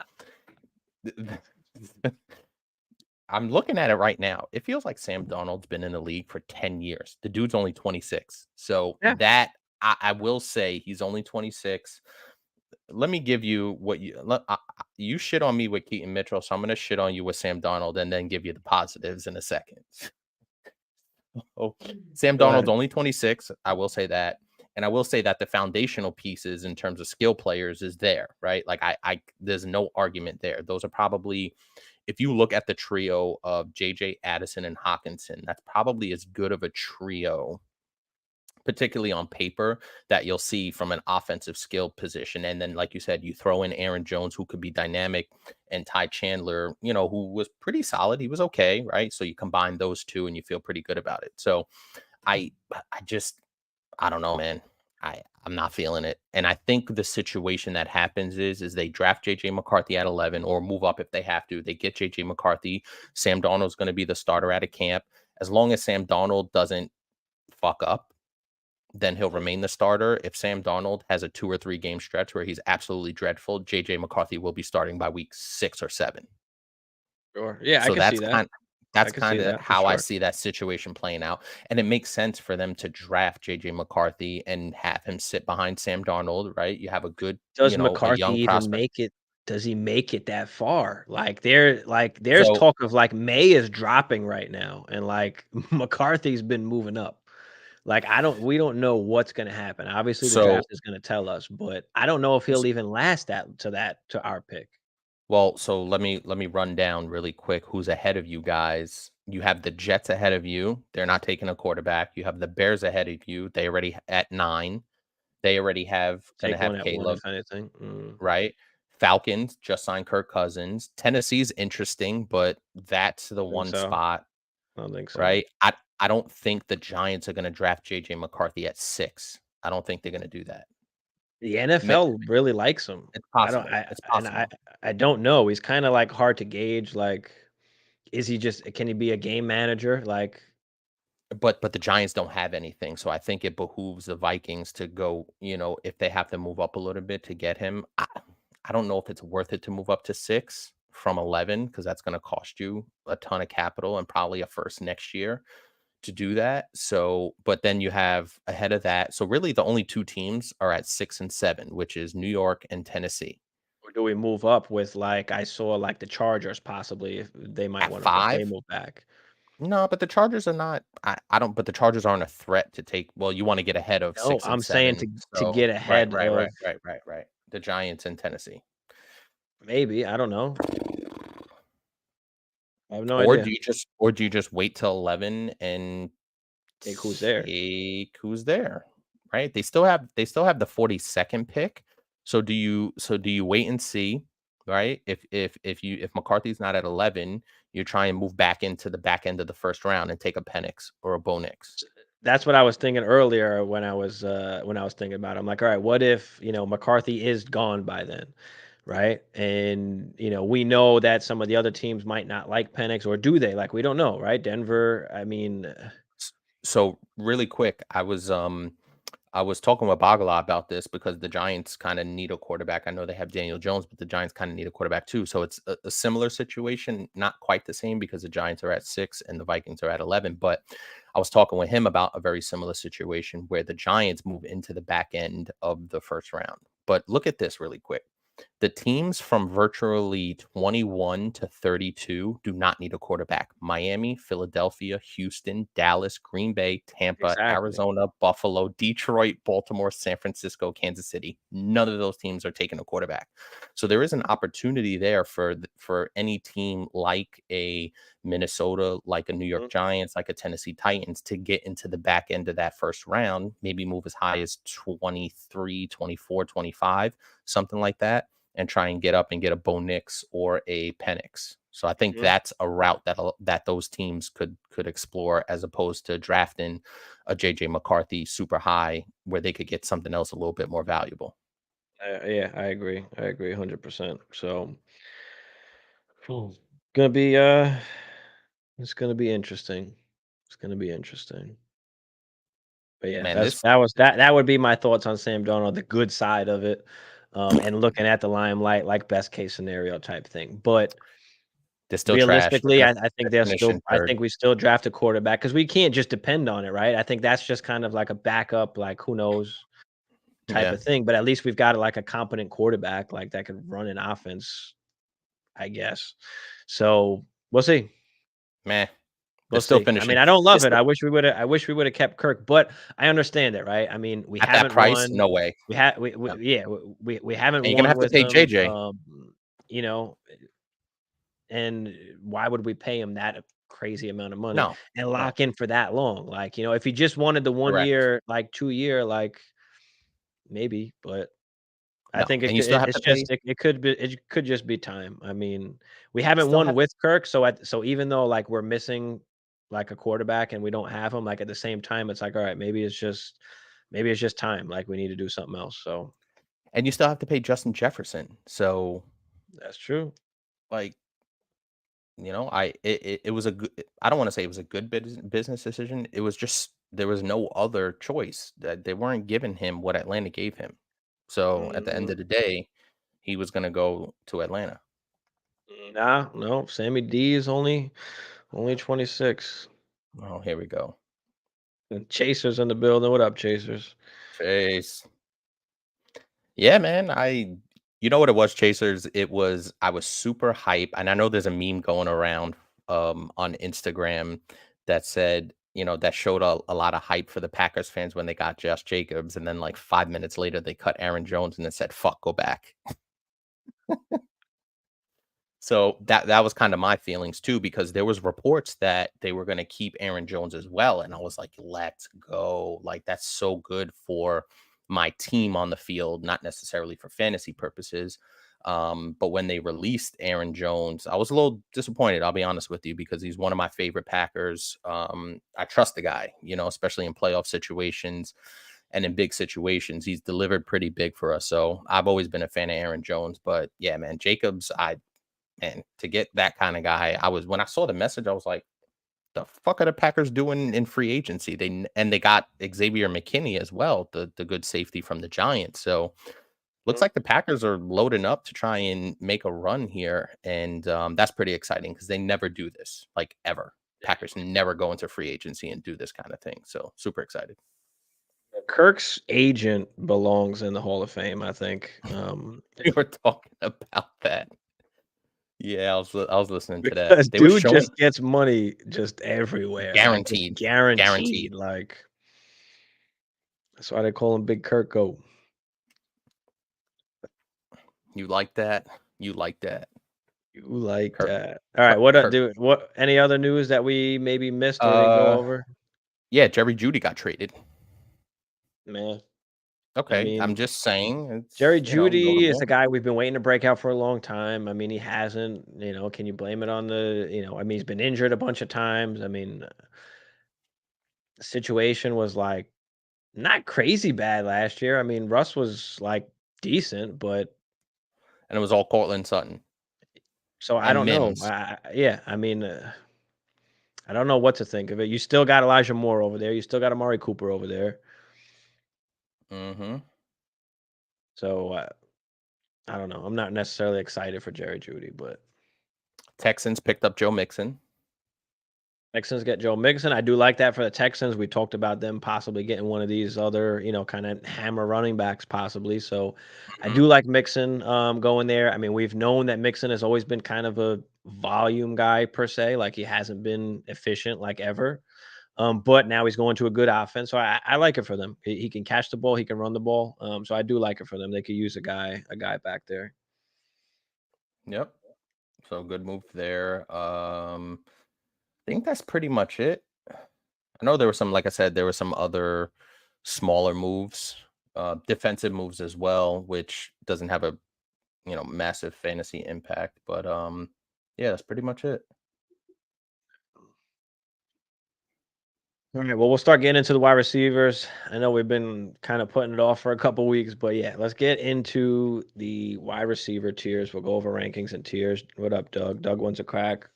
I'm looking at it right now. It feels like Sam Donald's been in the league for 10 years. The dude's only 26. So Yeah. that I will say he's only 26. Let me give you what you shit on me with Keaton Mitchell, so I'm going to shit on you with Sam Donald and then give you the positives in a second. Oh, Sam Go Donald's ahead. only 26. I will say that. And I will say that the foundational pieces in terms of skill players is there, right? Like there's no argument there. Those are probably, if you look at the trio of JJ, Addison, and Hawkinson, that's probably as good of a trio, particularly on paper, that you'll see from an offensive skill position. And then, like you said, you throw in Aaron Jones, who could be dynamic, and Ty Chandler, who was pretty solid. He was okay, right? So you combine those two and you feel pretty good about it. So I just I don't know, man. I'm not feeling it. And I think the situation that happens is they draft JJ McCarthy at 11 or move up if they have to. They get JJ McCarthy. Sam Darnold's going to be the starter at a camp. As long as Sam Darnold doesn't fuck up, then he'll remain the starter. If Sam Darnold has a 2 or 3 game stretch where he's absolutely dreadful, JJ McCarthy will be starting by week 6 or 7. Sure. Yeah, I So can see that. I that's can see kinda that for how I sure. see that situation playing out, and it makes sense for them to draft JJ McCarthy and have him sit behind Sam Darnold, right? You have a good, Does a McCarthy young even prospect. make it? Does he make it that far? There's So talk of, like, May is dropping right now, and, like, McCarthy's been moving up. Like, we don't know what's gonna happen. Obviously, the so draft is gonna tell us, but I don't know if s he'll even last to our pick. so let me run down really quick who's ahead of you guys. You have the Jets ahead of you, they're not taking a quarterback. You have the Bears ahead of you, they already at 9. They already have gonna Take one have at one, Caleb. if anything. Right? Falcons just signed Kirk Cousins. Tennessee's interesting, but that's the I think one so. spot, I don't think so. right? I don't think the Giants are gonna draft JJ McCarthy at 6. I don't think they're gonna do that. The Ma NFL really likes him. It's I don't possible. I It's and I possible. I don't know. He's kinda, like, hard to gauge, like, is he just can he be a game manager? Like, But the Giants don't have anything, so I think it behooves the Vikings to go, if they have to move up a little bit to get him. I don't know if it's worth it to move up to 6 from 11 because that's gonna cost you a ton of capital and probably a first next year to do that. So, but then you have ahead of that. So really the only 2 teams are at 6 and 7, which is New York and Tennessee. or do we move up with, like, I saw, like, the Chargers possibly if they might At wanna if they 5? move back. No, but the Chargers are not I don't but the Chargers aren't a threat to take, well, you want to get ahead of No, 6 and I'm saying 7. to So, get right, ahead right, of right, right, right, right. The Giants and Tennessee. maybe, I don't know. I have no Or idea. do you just wait till 11 and Take who's there. take who's there, right? They still have the 42nd pick. So do you wait and see, right? If McCarthy's not at 11, you try and move back into the back end of the first round and take a Penix or a Bo Nix. That's what I was thinking earlier when I was thinking about it. I'm like, "All right, what if, McCarthy is gone by then?" right? And we know that some of the other teams might not like Penix, or do they? Like, we don't know, right? Denver, I mean, S- So really quick, I was talking with Bagala about this because the Giants kind of need a quarterback. I know they have Daniel Jones, but the Giants kind of need a quarterback too. So it's a similar situation, not quite the same because the Giants are at 6 and the Vikings are at 11. But I was talking with him about a very similar situation where the Giants move into the back end of the first round. But look at this really quick. The teams from virtually 21 to 32 do not need a quarterback. Miami, Philadelphia, Houston, Dallas, Green Bay, Tampa, exactly. Arizona, Buffalo, Detroit, Baltimore, San Francisco, Kansas City. None of those teams are taking a quarterback. So there is an opportunity there for any team like a Minnesota, like a New York Mhm. Giants, like a Tennessee Titans to get into the back end of that first round, maybe move as high as 23, 24, 25, something like that, and try and get up and get a Bo Nix or a Penix. So I think Mhm. that's a route that those teams could explore as opposed to drafting a JJ McCarthy super high where they could get something else a little bit more valuable. Yeah, I agree. I agree 100%. So, hmm, gonna be it's gonna be interesting. It's gonna be interesting. But yeah, Man, that's this that would be my thoughts on Sam Darnold, the good side of it, and looking at the limelight, like best case scenario type thing. But they're still trash. They're realistically, gonna I think they're they're still finishing I third. think we still draft a quarterback because we can't just depend on it, right? I think that's just kind of like a backup, like who knows type Yeah, of thing. But at least we've got like a competent quarterback, like that could run an offense, I guess. So we'll see. man, they're We'll still see. I mean, finishing. I don't They're love it. still I wish we woulda kept Kirk, but I understand it, right? I mean, we at that haven't price. won. No way. We No. yeah, we haven't And you're gonna won have to with pay him. JJ. You know, and why would we pay him that crazy amount of money No, and no, lock in for that long? Like, if he just wanted the 1 correct. year, like 2 year, like maybe, but I No, think and you still have it's to pay. just it could just be time. I mean, we haven't Still won have with Kirk, so even though like we're missing like a quarterback and we don't have him, like at the same time, it's like, all right, maybe it's just time. Like we need to do something else. So and you still have to pay Justin Jefferson. So that's true. like it was a good. I don't want to say it was a good business decision. It was just there was no other choice that they weren't giving him what Atlanta gave him. So at the end Mhm. of the day, he was going to go to Atlanta. Nah, no, Sammy D is only 26. Oh, here we go. And Chasers in the building. What up, Chasers? Chase. Yeah, man. You know what it was, Chasers? It was I was super hype, and I know there's a meme going around on Instagram that said, that showed a lot of hype for the Packers fans when they got Josh Jacobs, and then like 5 minutes later they cut Aaron Jones and it said, fuck, go back. So that was kind of my feelings too, because there was reports that they were going to keep Aaron Jones as well, and I was like, "Let's go!" Like that's so good for my team on the field, not necessarily for fantasy purposes. But when they released Aaron Jones, I was a little disappointed. I'll be honest with you because he's one of my favorite Packers. I trust the guy, especially in playoff situations and in big situations. He's delivered pretty big for us. So I've always been a fan of Aaron Jones. But yeah, man, Jacobs, and to get that kind of guy, when I saw the message, I was like, "The fuck are the Packers doing in free agency?" They got Xavier McKinney as well, the good safety from the Giants. So looks Mhm. like the Packers are loading up to try and make a run here, and that's pretty exciting because they never do this, like ever. Packers never go into free agency and do this kind of thing. So super excited. Kirk's agent belongs in the Hall of Fame, I think. We were talking about that. Yeah, I was listening to that. Because They were dude showing just gets money just everywhere, like just guaranteed, guaranteed. guaranteed. Like that's why they call him Big Kirk Goat. You like that? You like that. You like Kirk that. All right, Kirk what Kirk do what any other news that we maybe missed or didn't go uh, over? yeah, Jerry Jeudy got traded. Man, I Okay, I'm mean, just saying Jerry it's, Jeudy is notable. a guy we've been waiting to break out for a long time. I mean, he hasn't, can you blame it on I mean, he's been injured a bunch of times. I mean, the situation was like not crazy bad last year. I mean, Russ was like decent, but and it was all Cortland Sutton So I and don't know. Mims. Yeah, I mean, I don't know what to think of it. You still got Elijah Moore over there. You still got Amari Cooper over there. Mm-hmm. So I don't know. I'm not necessarily excited for Jerry Jeudy, but Texans picked up Joe Mixon. Texans get Joe Mixon. I do like that for the Texans. We talked about them possibly getting one of these other, kind of hammer running backs possibly. So I Mhm. do like Mixon going there. I mean, we've known that Mixon has always been kind of a volume guy per se. Like he hasn't been efficient like ever. But now he's going to a good offense. So I like it for them. He can catch the ball, he can run the ball. So I do like it for them. They could use a guy back there. Yep. So good move there. I think that's pretty much it. I know there were some, like I said, there were some other smaller moves, defensive moves as well, which doesn't have a massive fantasy impact. But yeah, that's pretty much it. All right. Well, we'll start getting into the wide receivers. I know we've been kind of putting it off for a couple weeks, but yeah, let's get into the wide receiver tiers. We'll go over rankings and tiers. What up, Doug? Doug wants a crack.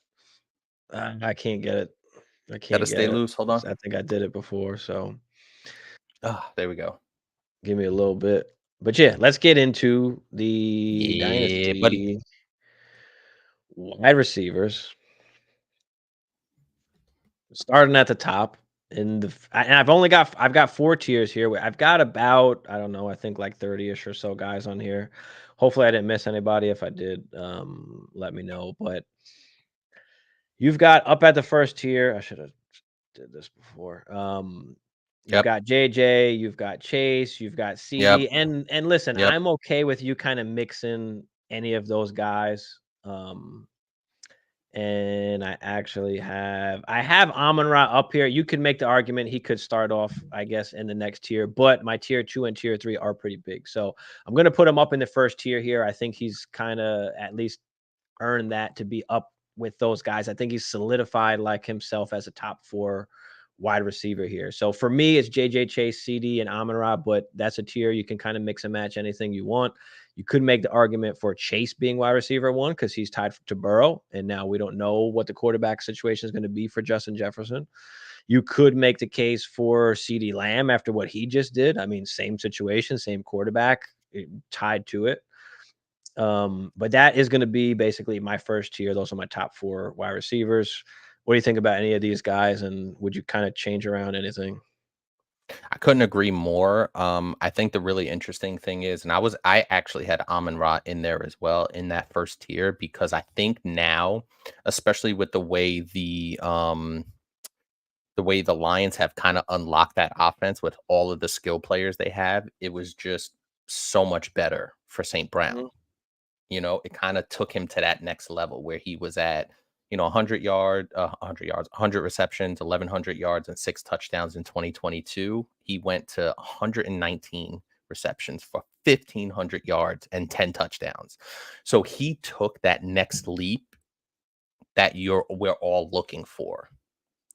I can't get it. I Gotta can't stay get it. loose. Hold on. I think I did it before, so Ah, there we go. give me a little bit. But yeah, let's get into the Yeah, buddy. dynasty wide receivers. Starting at the top and I've got 4 tiers here. I've got about, I don't know, I think like 30-ish or so guys on here. Hopefully I didn't miss anybody. If I did, let me know. But you've got up at the first tier. I should have did this before. You've Yep. got JJ, you've got Chase, you've got Yep. CD. And listen, Yep. I'm okay with you kind of mixing any of those guys. And I have Amon-Ra up here. You could make the argument he could start off, I guess, in the next tier, but my tier 2 and tier 3 are pretty big. So I'm gonna put him up in the first tier here. I think he's kind of at least earned that to be up with those guys. I think he's solidified like himself as a top 4 wide receiver here. So for me, it's JJ Chase, CD, and Amon-Ra, but that's a tier. You can kind of mix and match anything you want. You could make the argument for Chase being wide receiver 1 because he's tied to Burrow, and now we don't know what the quarterback situation is going to be for Justin Jefferson. You could make the case for CD Lamb after what he just did. I mean, same situation, same quarterback, tied to it. But that is going to be basically my first tier. Those are my top 4 wide receivers. What do you think about any of these guys, and would you kind of change around anything? I couldn't agree more. I think the really interesting thing is, and I actually had Amon-Ra in there as well in that first tier because I think now, especially with the way the Lions have kind of unlocked that offense with all of the skill players they have, it was just so much better for St. Brown. Mhm. It kind of took him to that next level where he was at, 100 yards, 100 receptions, 1,100 yards, and 6 touchdowns in 2022. He went to 119 receptions for 1,500 yards and 10 touchdowns. So he took that next leap that we're all looking for,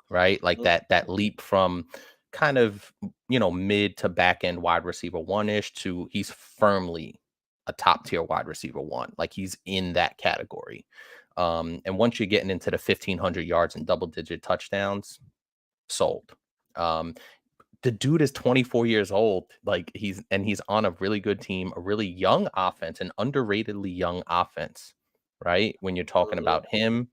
right? Like Mhm. that leap from kind of, mid to back end wide receiver one-ish to he's firmly a top tier wide receiver one. Like he's in that category. And once you're getting into the 1,500 yards and double digit touchdowns, sold. Um, the dude is 24 years old. Like he's on a really good team, a really young offense, an underratedly young offense, right? When you're talking Mhm. about him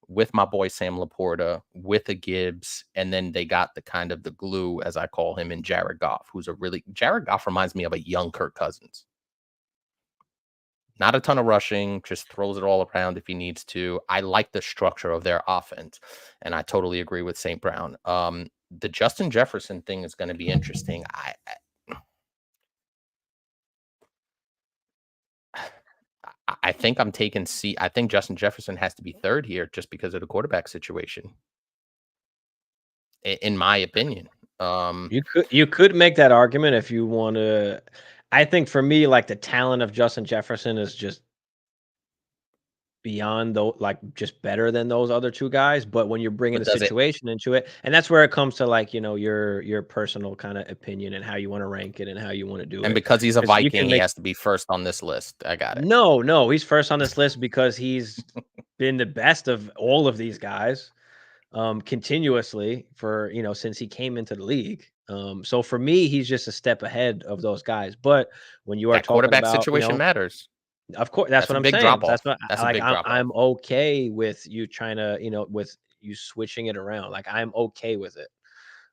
with my boy Sam Laporta, with a Gibbs, and then they got the kind of the glue, as I call him, in Jared Goff, Jared Goff reminds me of a young Kirk Cousins. Not a ton of rushing, just throws it all around if he needs to. I like the structure of their offense, and I totally agree with St. Brown. The Justin Jefferson thing is going to be interesting. I think I'm taking C. I think Justin Jefferson has to be third here just because of the quarterback situation, in my opinion. You could make that argument if you want to. I think for me, like the talent of Justin Jefferson is just beyond though, like just better than those other two guys. But when you're bringing But the does it situation into it, and that's where it comes to like your personal kind of opinion and how you want to rank it and how you want to do and it. because he's a Because you Viking, can he make has to be first on this list. I got it. no, he's first on this list because he's been the best of all of these guys continuously for since he came into the league. So for me, he's just a step ahead of those guys. But when you are That talking quarterback about, situation matters. of course, that's That's what a I'm big saying. drop That's off. what That's a like big drop off. I'm okay with you trying to, with you switching it around. Like I'm okay with it.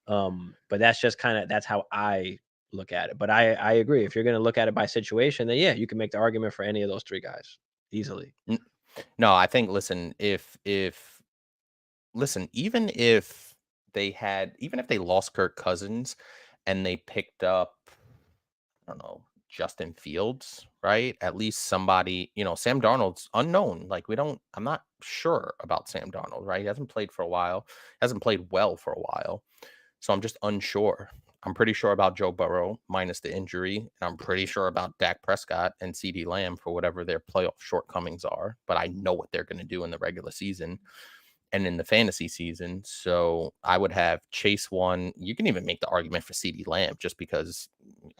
But that's just kind of that's how I look at it. But I agree. If you're going to look at it by situation, then yeah, you can make the argument for any of those three guys easily. No, I think if listen, even if they lost Kirk Cousins and they picked up, I don't know, Justin Fields, right? At least somebody, Sam Darnold's unknown. Like I'm not sure about Sam Darnold, right? He hasn't played for a while, hasn't played well for a while. So I'm just unsure. I'm pretty sure about Joe Burrow minus the injury, and I'm pretty sure about Dak Prescott and CD Lamb for whatever their playoff shortcomings are. But I know what they're going to do in the regular season and in the fantasy season. So I would have Chase one. You can even make the argument for CD Lamb just because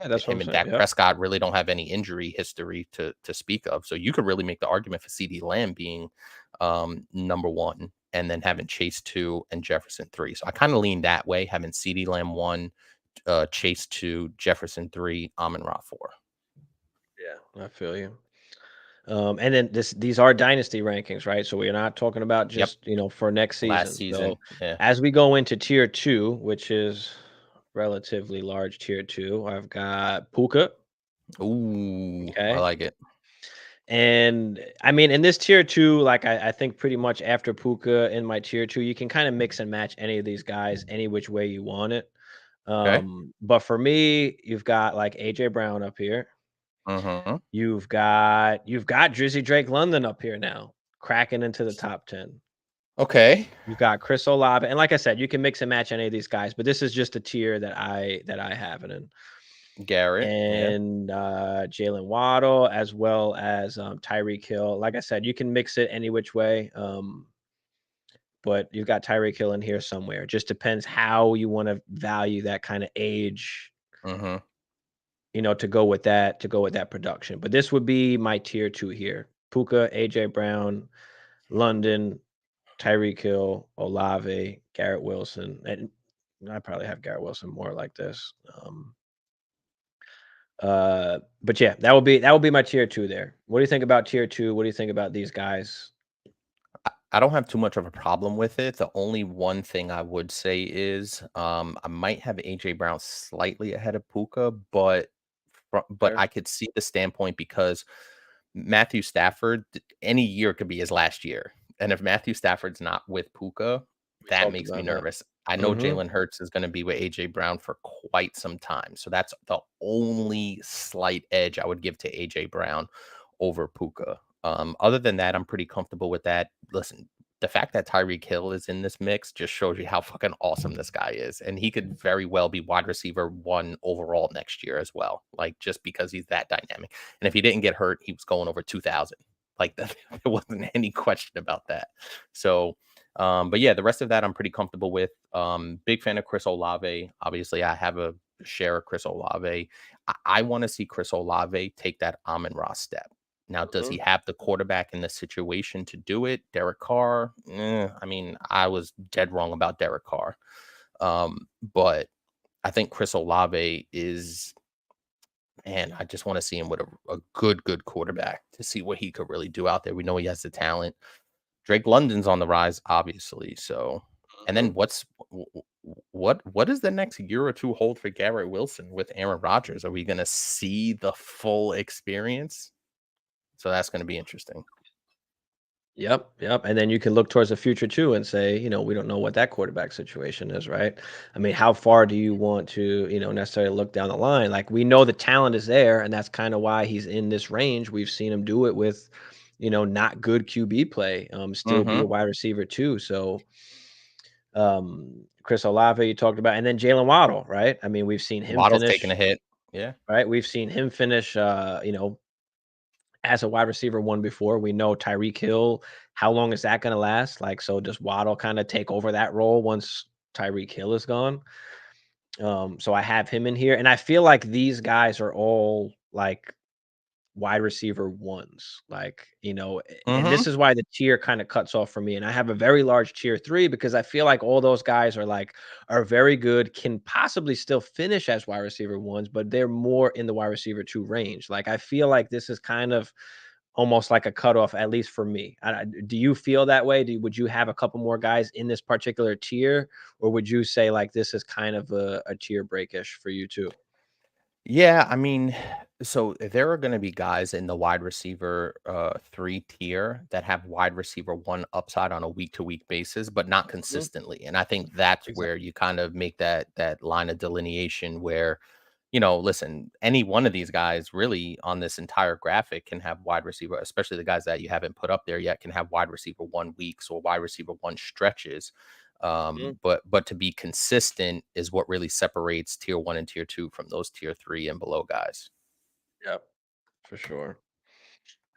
Yeah, that's what I'm him and saying. Dak Yep. Prescott really don't have any injury history to speak of. So you could really make the argument for CD Lamb being number one and then having Chase 2 and Jefferson 3. So I kind of lean that way, having CD Lamb 1, Chase 2, Jefferson 3, Amon-Ra 4. Yeah, I feel you. And then these are dynasty rankings, right? So we're not talking about Yep. just, for next Last season. season. So Yeah. as we go into tier 2, which is relatively large tier 2, I've got Puka. Ooh, I Okay. like it. And I mean, in this tier 2, like I think pretty much after Puka in my tier 2, you can kind of mix and match any of these guys any which way you want it. Okay. But for me, you've got like AJ Brown up here. Mm-hmm. You've got Drizzy Drake London up here now, cracking into the top 10. Okay. You've got Chris Olave, and like I said, you can mix and match any of these guys, but this is just a tier that I have it in. Garrett. Yeah. And Jalen Waddle, as well as Tyreek Hill. Like I said, you can mix it any which way. But you've got Tyreek Hill in here somewhere. It just depends how you want to value that kind of age, Mm-hmm. to go with that production. But this would be my tier 2 here. Puka, AJ Brown, London, Tyreek Hill, Olave, Garrett Wilson, and I probably have Garrett Wilson more like this. But yeah, that will be my tier 2 there. What do you think about tier 2? What do you think about these guys? I don't have too much of a problem with it. The only one thing I would say is I might have AJ Brown slightly ahead of Puka, but Fair. I could see the standpoint because Matthew Stafford, any year could be his last year. And if Matthew Stafford's not with Puka, We that talked makes me about that. nervous. I know Mhm. Jalen Hurts is going to be with AJ Brown for quite some time. So that's the only slight edge I would give to AJ Brown over Puka. Other than that, I'm pretty comfortable with that. Listen, the fact that Tyreek Hill is in this mix just shows you how fucking awesome this guy is. And he could very well be wide receiver 1 overall next year as well. Like just because he's that dynamic. And if he didn't get hurt, he was going over 2,000. Like that, there wasn't any question about that. So, but yeah, the rest of that I'm pretty comfortable with. Big fan of Chris Olave. Obviously, I have a share of Chris Olave. I want to see Chris Olave take that Amon-Ra step. Now, does he Mhm. have the quarterback in the situation to do it? Derek Carr? I mean, I was dead wrong about Derek Carr. But I think Chris Olave is, man, I just want to see him with a good quarterback to see what he could really do out there. We know he has the talent. Drake London's on the rise, obviously. So, and then Mhm. what does the next year or two hold for Garrett Wilson with Aaron Rodgers? Are we going to see the full experience? So that's going to be interesting. Yep, and then you can look towards the future too and say, we don't know what that quarterback situation is, right? I mean, how far do you want to, necessarily look down the line? Like we know the talent is there, and that's kind of why he's in this range. We've seen him do it with, not good QB play, still be Mm-hmm. a wide receiver too. So, Chris Olave you talked about, and then Jalen Waddle, right? I mean, we've seen him Waddle's taking a finish, hit. Yeah. right? We've seen him finish, as a wide receiver one before. We know Tyreek Hill, how long is that going to last? Like, so does Waddle kind of take over that role once Tyreek Hill is gone? So I have him in here, and I feel like these guys are all like wide receiver ones, like, and Mm-hmm. this is why the tier kind of cuts off for me. And I have a very large tier 3 because I feel like all those guys are very good, can possibly still finish as wide receiver ones, but they're more in the wide receiver 2 range. Like, I feel like this is kind of almost like a cutoff, at least for me. Do you feel that way? Would you have a couple more guys in this particular tier, or would you say like this is kind of a tier breakish for you too? Yeah, I mean, so there are going to be guys in the wide receiver 3 tier that have wide receiver 1 upside on a week to week basis, but not Mhm. consistently. And I think that's where Exactly. you kind of make that line of delineation where, listen, any one of these guys really on this entire graphic can have wide receiver, especially the guys that you haven't put up there yet, can have wide receiver 1 weeks or wide receiver 1 stretches. Mhm. But to be consistent is what really separates tier 1 and tier 2 from those tier 3 and below guys. Yep, for sure.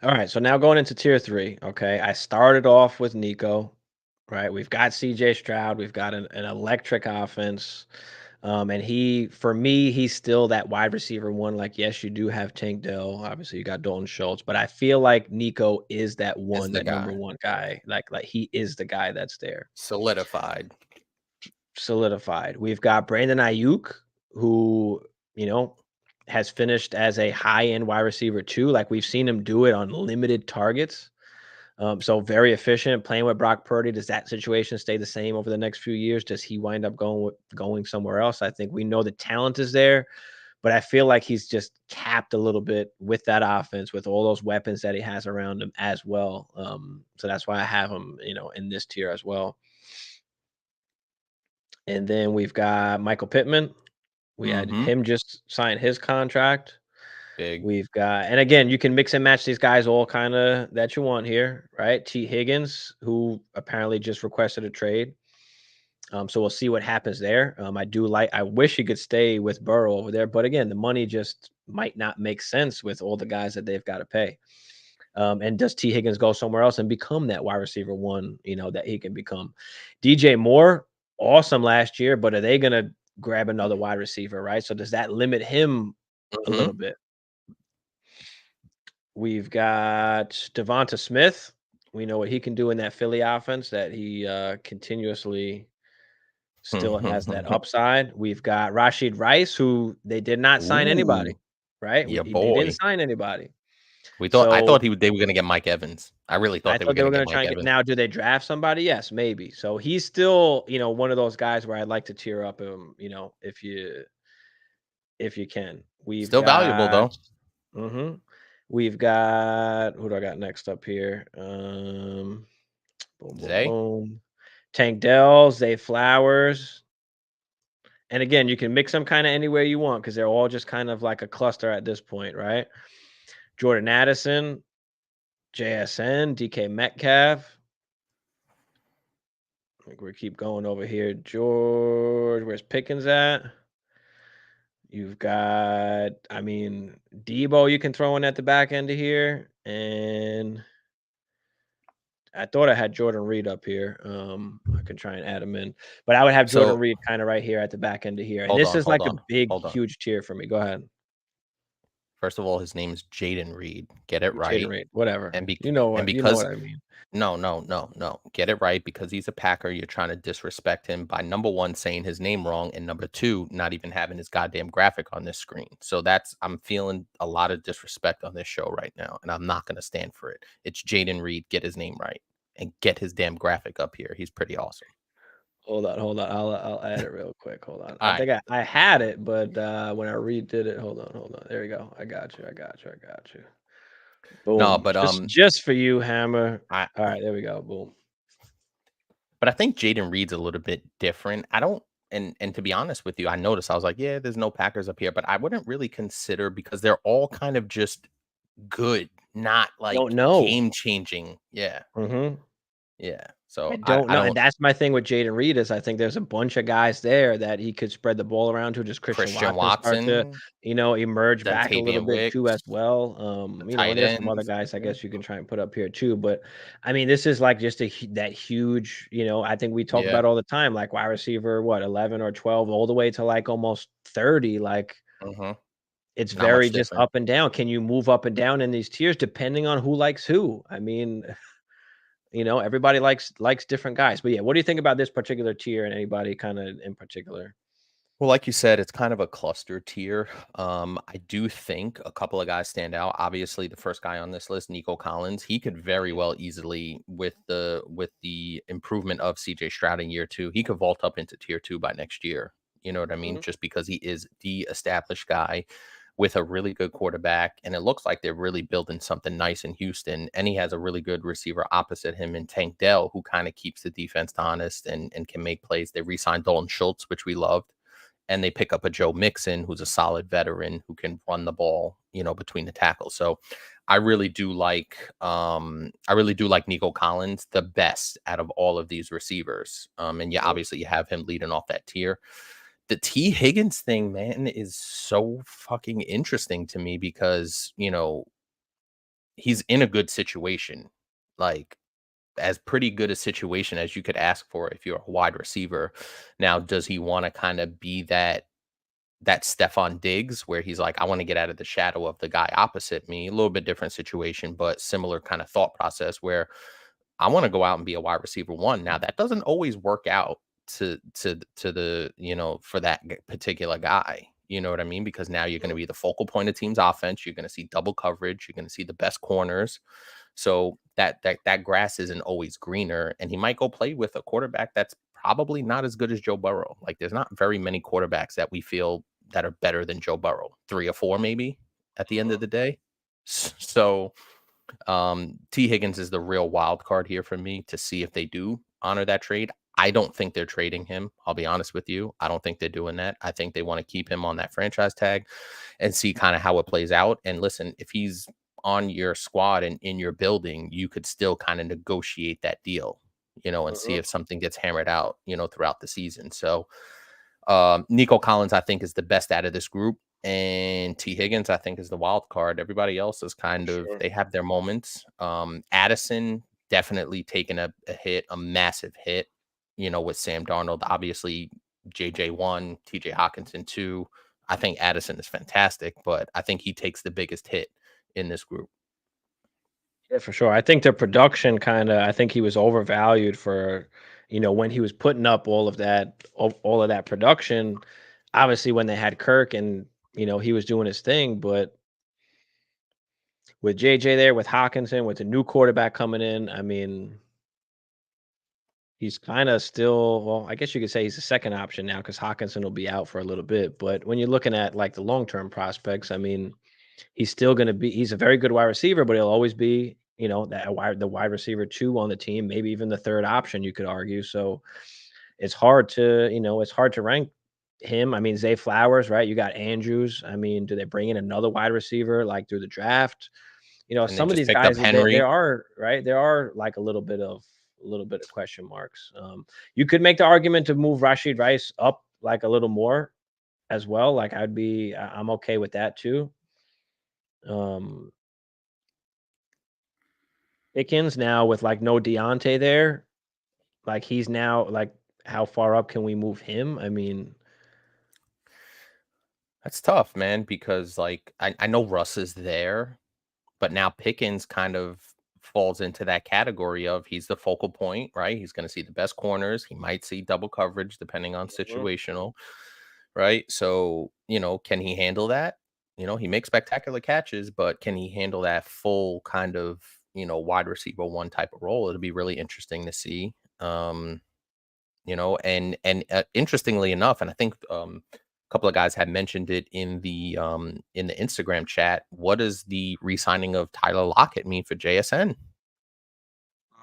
All right, so now going into tier 3, okay? I started off with Nico, right? We've got CJ Stroud, we've got an electric offense. And for me, he's still that wide receiver one. Like, yes, you do have Tank Dell. Obviously, you got Dalton Schultz, but I feel like Nico is that Is one, the that number guy one guy. Like he is the guy that's there, solidified? solidified. We've got Brandon Ayuk, who you know has finished as a high end wide receiver too. Like, we've seen him do it on limited targets. So very efficient playing with Brock Purdy. Does that situation stay the same over the next few years? Does he wind up going somewhere else? I think we know the talent is there, but I feel like he's just capped a little bit with that offense, with all those weapons that he has around him as well. So that's why I have him, in this tier as well. And then we've got Michael Pittman. We had Mhm. him just sign his contract. Big. We've got, and again, you can mix and match these guys all kind of that you want here, right? T. Higgins, who apparently just requested a trade. So we'll see what happens there. I wish he could stay with Burrow over there, but again, the money just might not make sense with all the guys that they've got to pay. And does T. Higgins go somewhere else and become that wide receiver one, that he can become? DJ Moore, awesome last year, but are they going to grab another wide receiver, right? So does that limit him a little Mhm. bit? We've got Devonta Smith. We know what he can do in that Philly offense, that he continuously still has that upside. We've got Rashid Rice, who they did not sign Ooh, anybody, right? yeah, They didn't boy. sign anybody. I So thought they were gonna get Mike Evans. I really thought I they were thought they gonna were get going to try Mike and get. Evans. Now, do they draft somebody? Yes, maybe. So he's still, one of those guys where I'd like to tear up him, if you can. We've Still valuable got. though. Mhm. We've got, who do I got next up here? Boom, boom, Zay? boom. Tank Dell, Zay Flowers. And again, you can mix them kind of anywhere you want because they're all just kind of like a cluster at this point, right? Jordan Addison, JSN, DK Metcalf. I think we keep going over here. George, where's Pickens at? You've got, Debo you can throw in at the back end of here. And I thought I had Jordan Reed up here. I can try and add him in, but I would have Jordan So Reed kind of right here at the back end of here. And hold this on, is hold like a on, big, hold on. huge tier for me. Go ahead. First of all, his name is Jaden Reed. Get it Jaden right. Reed, whatever. And You know and what? You know because what I mean. no, no, no, no. Get it right because he's a Packer. You're trying to disrespect him by number one, saying his name wrong, and number two, not even having his goddamn graphic on this screen. So I'm feeling a lot of disrespect on this show right now, and I'm not going to stand for it. It's Jaden Reed. Get his name right and get his damn graphic up here. He's pretty awesome. Hold on, hold on. I'll add it real quick. Hold on. All I right. think I had it, but when I redid it, hold on, hold on. There we go. I got you. I got you. I got you. No, Boom. but Just for you, Hammer. I All right, there we go. Boom. but I think Jaden Reed's a little bit different. I don't and to be honest with you, I noticed I was like, yeah, there's no Packers up here, but I wouldn't really consider because they're all kind of just good, not like Don't know. game changing. Yeah. Mhm. Yeah. I So don't I know, and don't. that's my thing with Jaden Reed is I think there's a bunch of guys there that he could spread the ball around to. Does Christian Christian Watson start to, Watson, emerge back a little Dontavian bit too as Wicks, well? the And tight there's some other ends. guys I Yeah. guess you can try and put up here too. But I mean, this is like just that huge. I think we talk Yeah. about all the time, like wide receiver, what 11 or 12, all the way to like almost 30. Like Hmm. it's Not very much just different. up and down. Can you move up and down in these tiers depending on who likes who? I mean, everybody likes different guys. But yeah, what do you think about this particular tier and anybody kind of in particular? Well, like you said, it's kind of a cluster tier. I do think a couple of guys stand out. Obviously, the first guy on this list, Nico Collins, he could very well easily, with the improvement of CJ Stroud in year two, he could vault up into tier two by next year. You know what I mean? Mhm, Just because he is the established guy with a really good quarterback, and it looks like they're really building something nice in Houston. And he has a really good receiver opposite him in Tank Dell, who kind of keeps the defense honest and can make plays. They re-signed Dalton Schultz, which we loved, and they pick up a Joe Mixon, who's a solid veteran who can run the ball, between the tackles. So I really do like Nico Collins the best out of all of these receivers. And yeah, mhm, obviously you have him leading off that tier. The T Higgins thing, man, is so fucking interesting to me because, he's in a good situation. Like, as pretty good a situation as you could ask for if you're a wide receiver. Now, does he want to kind of be that Stefan Diggs where he's like, I want to get out of the shadow of the guy opposite me? A little bit different situation, but similar kind of thought process where I want to go out and be a wide receiver one. Now that doesn't always work out to the, for that particular guy. You know what I mean? Because now you're going to mhm, be the focal point of team's offense. You're going to see double coverage. You're going to see the best corners. So that grass isn't always greener, and he might go play with a quarterback that's probably not as good as Joe Burrow. Like there's not very many quarterbacks that we feel that are better than Joe Burrow. 3 or 4 maybe at the end mhm. of the day. So T Higgins is the real wild card here for me to see if they do honor that trade. I don't think they're trading him. I'll be honest with you. I don't think they're doing that. I think they want to keep him on that franchise tag and see kind of how it plays out. And listen, if he's on your squad and in your building, you could still kind of negotiate that deal, and see Mhm. if something gets hammered out, throughout the season. So Nico Collins, I think, is the best out of this group. And T. Higgins, I think, is the wild card. Everybody else is kind of, Sure. they have their moments. Addison definitely taking a hit, a massive hit, with Sam Darnold. Obviously, JJ 1, TJ Hawkinson 2. I think Addison is fantastic, but I think he takes the biggest hit in this group. Yeah, for sure. I think the production I think he was overvalued for, when he was putting up all of that production. Obviously, when they had Kirk and, he was doing his thing, but with JJ there, with Hawkinson, with the new quarterback coming in, I mean, he's kind of still, well, I guess you could say he's the second option now because Hawkinson will be out for a little bit. But when you're looking at like the long-term prospects, I mean, he's still gonna be he's a very good wide receiver, but he'll always be, the wide receiver 2 on the team, maybe even the 3rd option, you could argue. So, it's hard to rank him. I mean, Zay Flowers, right? You got Andrews. I mean, do they bring in another wide receiver, like, through the draft? And they Some of just these picked up guys, there Henry. are right? There are, like, a little bit of question marks. You could make the argument to move Rashid Rice up, like, a little more as well. Like, I'm okay with that too. Um Pickens now with, like, no Deontay there, like, he's now like, how far up can we move him? I mean, That's tough, man, because like I know Russ is there, but now Pickens kind of falls into that category of he's the focal point, right? He's going to see the best corners. He might see double coverage depending on mhm, situational, right? So, can he handle that? He makes spectacular catches, but can he handle that full kind of, wide receiver one type of role? It'll be really interesting to see. And interestingly enough, and I think a couple of guys had mentioned it in the Instagram chat. What does the re-signing of Tyler Lockett mean for JSN?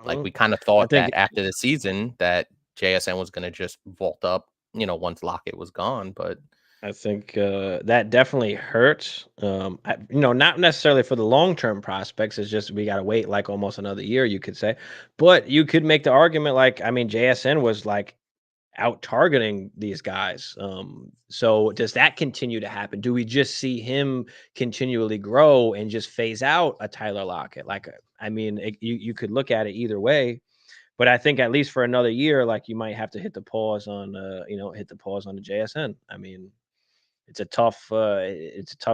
Like mhm. we kind of I thought think that after the season that JSN was going to just vault up, once Lockett was gone, but. I think that definitely hurts. Not necessarily for the long term prospects. It's just we got to wait like almost another year, you could say. But you could make the argument like, I mean, JSN was like out targeting these guys. So does that continue to happen? Do we just see him continually grow and just phase out a Tyler Lockett? Like, I mean, you could look at it either way. But I think at least for another year, like you might have to hit the pause on, hit the pause on the JSN. I mean, it's a tough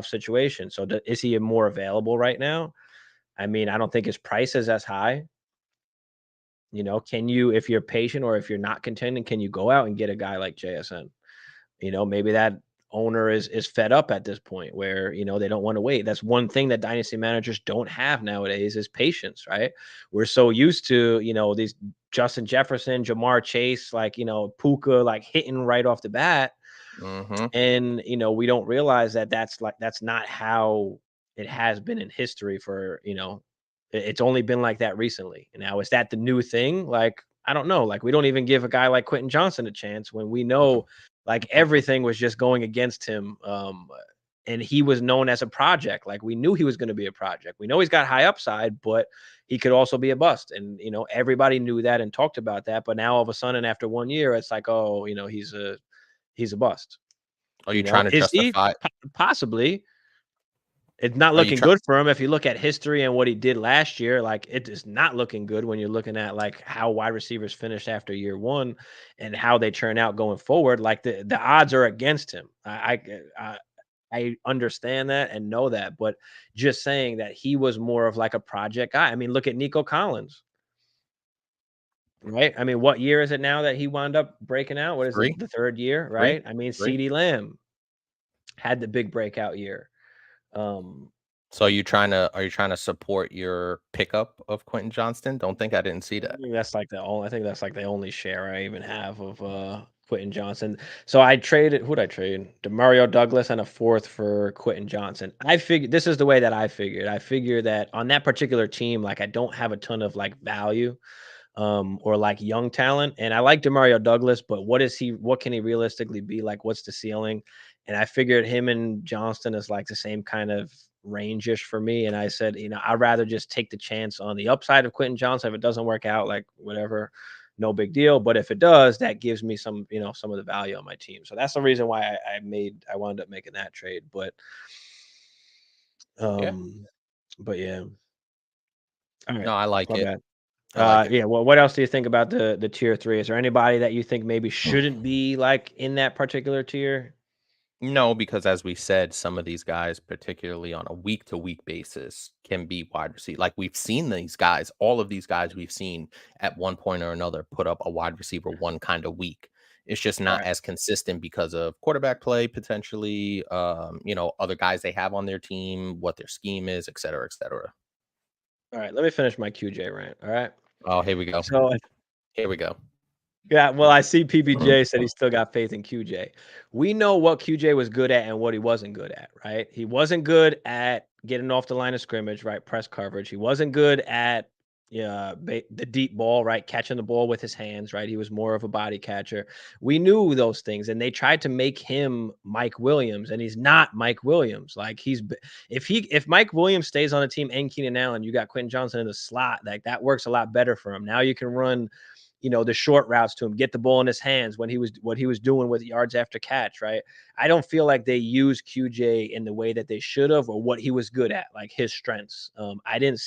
situation. So is he more available right now? I mean, I don't think his price is as high. Can you, if you're patient or if you're not contending, can you go out and get a guy like JSN? Maybe that owner is fed up at this point where, they don't want to wait. That's one thing that dynasty managers don't have nowadays is patience, right? We're so used to, these Justin Jefferson, Jamar Chase, like, Puka, like hitting right off the bat. Hmm. And, we don't realize that that's not how it has been in history for, it's only been like that recently. And now is that the new thing? Like, I don't know. Like, we don't even give a guy like Quentin Johnson a chance when we know like everything was just going against him. And he was known as a project. Like, we knew he was going to be a project. We know he's got high upside, but he could also be a bust. And, everybody knew that and talked about that. But now all of a sudden, after 1 year, it's like, oh, he's a bust. Are you trying to Is he? justify? Possibly. It's not Are you looking trying? good for him if you look at history and what he did last year. Like, it is not looking good when you're looking at like how wide receivers finished after year one and how they turn out going forward. Like the odds are against him. I understand that and know that, but just saying that he was more of like a project guy. I mean, look at Nico Collins, right? I mean, what year is it now that he wound up breaking out? What is Three, the third year, three, right? I mean, three. CeeDee Lamb had the big breakout year. Um, So are you trying to support your pickup of Quentin Johnston? Don't think I didn't see that. I think that's like the only share I even have of Quentin Johnson. So I traded who'd I trade? Demario Douglas and a fourth for Quentin Johnson. I figured this is the way that I figured. I figured that on that particular team, like I don't have a ton of like value or like young talent. And I like Demario Douglas, but what can he realistically be? Like, what's the ceiling? And I figured him and Johnston is like the same kind of range-ish for me. And I said, I'd rather just take the chance on the upside of Quentin Johnson. If it doesn't work out, like whatever, no big deal. But if it does, that gives me some of the value on my team. So that's the reason why I wound up making that trade. Yeah. Um, but yeah. All right. No, I like My it. bad. I like it. Yeah. Well, what else do you think about the tier three? Is there anybody that you think maybe shouldn't be like in that particular tier? No, because as we said, some of these guys, particularly on a week to week basis, can be wide receiver. Like we've seen these guys, all of these guys we've seen at one point or another put up a wide receiver one kind of week. It's just All not right. as consistent because of quarterback play, potentially, other guys they have on their team, what their scheme is, et cetera, et cetera. All right. Let me finish my QJ rant. All right. Oh, here we go. So Here we go. yeah, well, I see PBJ said he still got faith in QJ. We know what QJ was good at and what he wasn't good at, right? He wasn't good at getting off the line of scrimmage, right? Press coverage. He wasn't good at the deep ball, right? Catching the ball with his hands, right? He was more of a body catcher. We knew those things, and they tried to make him Mike Williams, and he's not Mike Williams. Like if Mike Williams stays on the team and Keenan Allen, you got Quentin Johnson in the slot, like that works a lot better for him. Now you can run the short routes to him, get the ball in his hands when what he was doing with yards after catch, right? I don't feel like they use QJ in the way that they should have or what he was good at, like his strengths. I didn't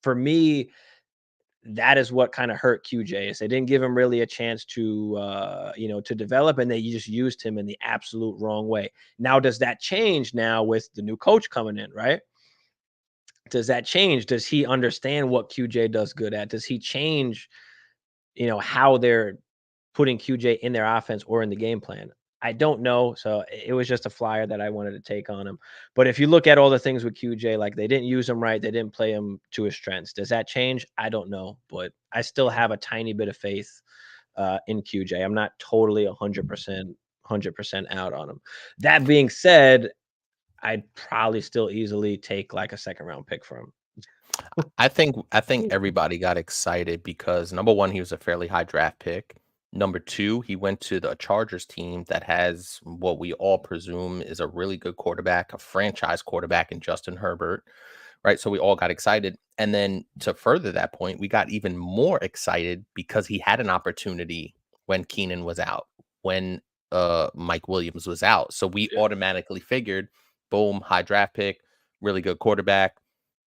for me that is what kind of hurt QJ is they didn't give him really a chance to develop and they just used him in the absolute wrong way. Now does that change now with the new coach coming in, right? Does that change? Does he understand what QJ does good at? Does he change how they're putting QJ in their offense or in the game plan? I don't know. So it was just a flyer that I wanted to take on him. But if you look at all the things with QJ, like they didn't use him right, they didn't play him to his strengths. Does that change? I don't know, but I still have a tiny bit of faith in QJ. I'm not totally 100% out on him. That being said, I'd probably still easily take like a second round pick for him. I think everybody got excited because number one, he was a fairly high draft pick. Number 2, he went to the Chargers team that has what we all presume is a really good quarterback, a franchise quarterback in Justin Herbert, right? So we all got excited. And then to further that point, we got even more excited because he had an opportunity when Keenan was out, when Mike Williams was out. So we Yeah. automatically figured, boom, high draft pick, really good quarterback,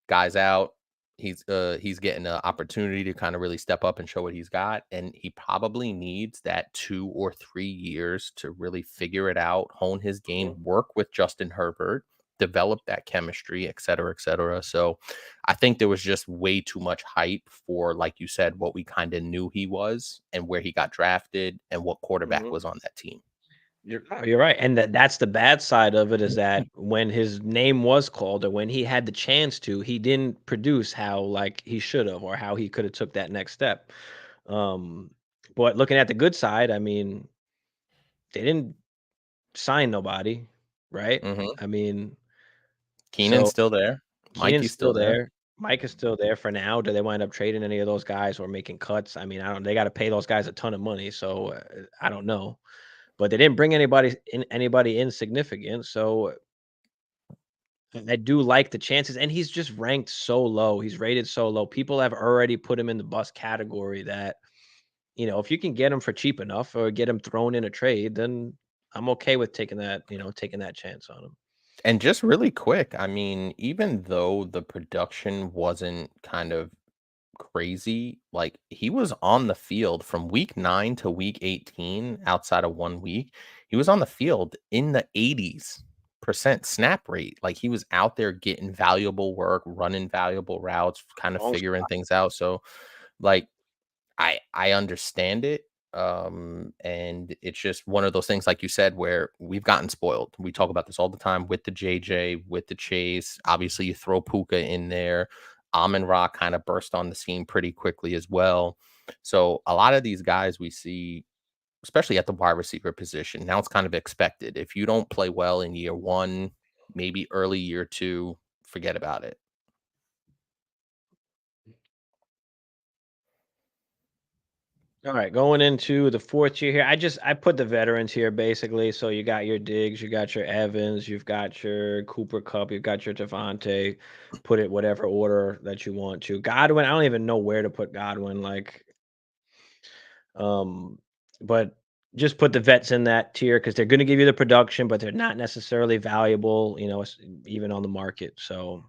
guy's out. He's getting an opportunity to kind of really step up and show what he's got, and he probably needs that 2 or 3 years to really figure it out, hone his game, Mhm. work with Justin Herbert, develop that chemistry, et cetera, et cetera. So I think there was just way too much hype for, like you said, what we kind of knew he was and where he got drafted and what quarterback Mhm. was on that team. You're right, and that's the bad side of it is that when his name was called or when he had the chance to, he didn't produce how, like, he should have or how he coulda took that next step. Um, but looking at the good side, I mean, they didn't sign nobody, right? Mhm. I mean, Keenan's so still there. Keenan's Mikey's still still there. there. Mike is still there for now. Do they wind up trading any of those guys or making cuts? I mean, I don't they gotta pay those guys a ton of money, so, I don't know. But they didn't bring anybody in significant, so I do like the chances, and he's just ranked so low. He's rated so low. People have already put him in the bust category that, if you can get him for cheap enough or get him thrown in a trade, then I'm okay with taking that chance on him. And just really quick, I mean, even though the production wasn't kind of crazy, like he was on the field from week 9 to week 18 outside of 1 week. He was on the field in the 80s% snap rate. Like he was out there getting valuable work, running valuable routes, kind of Long figuring things out. So like I understand it. And it's just one of those things, like you said, where we've gotten spoiled. We talk about this all the time with the JJ, with the Chase. Obviously, you throw Puka in there. Amon Ra kind of burst on the scene pretty quickly as well. So a lot of these guys we see, especially at the wide receiver position, now it's kind of expected. If you don't play well in year 1, maybe early year 2, forget about it. All right, going into the 4th year here, I put the veterans here basically. So you got your Diggs, you got your Evans, you've got your Cooper Cup, you've got your Devontae. Put it whatever order that you want to. Godwin, I don't even know where to put Godwin. Um, but just put the vets in that tier because they're going to give you the production, but they're not necessarily valuable, even on the market. So,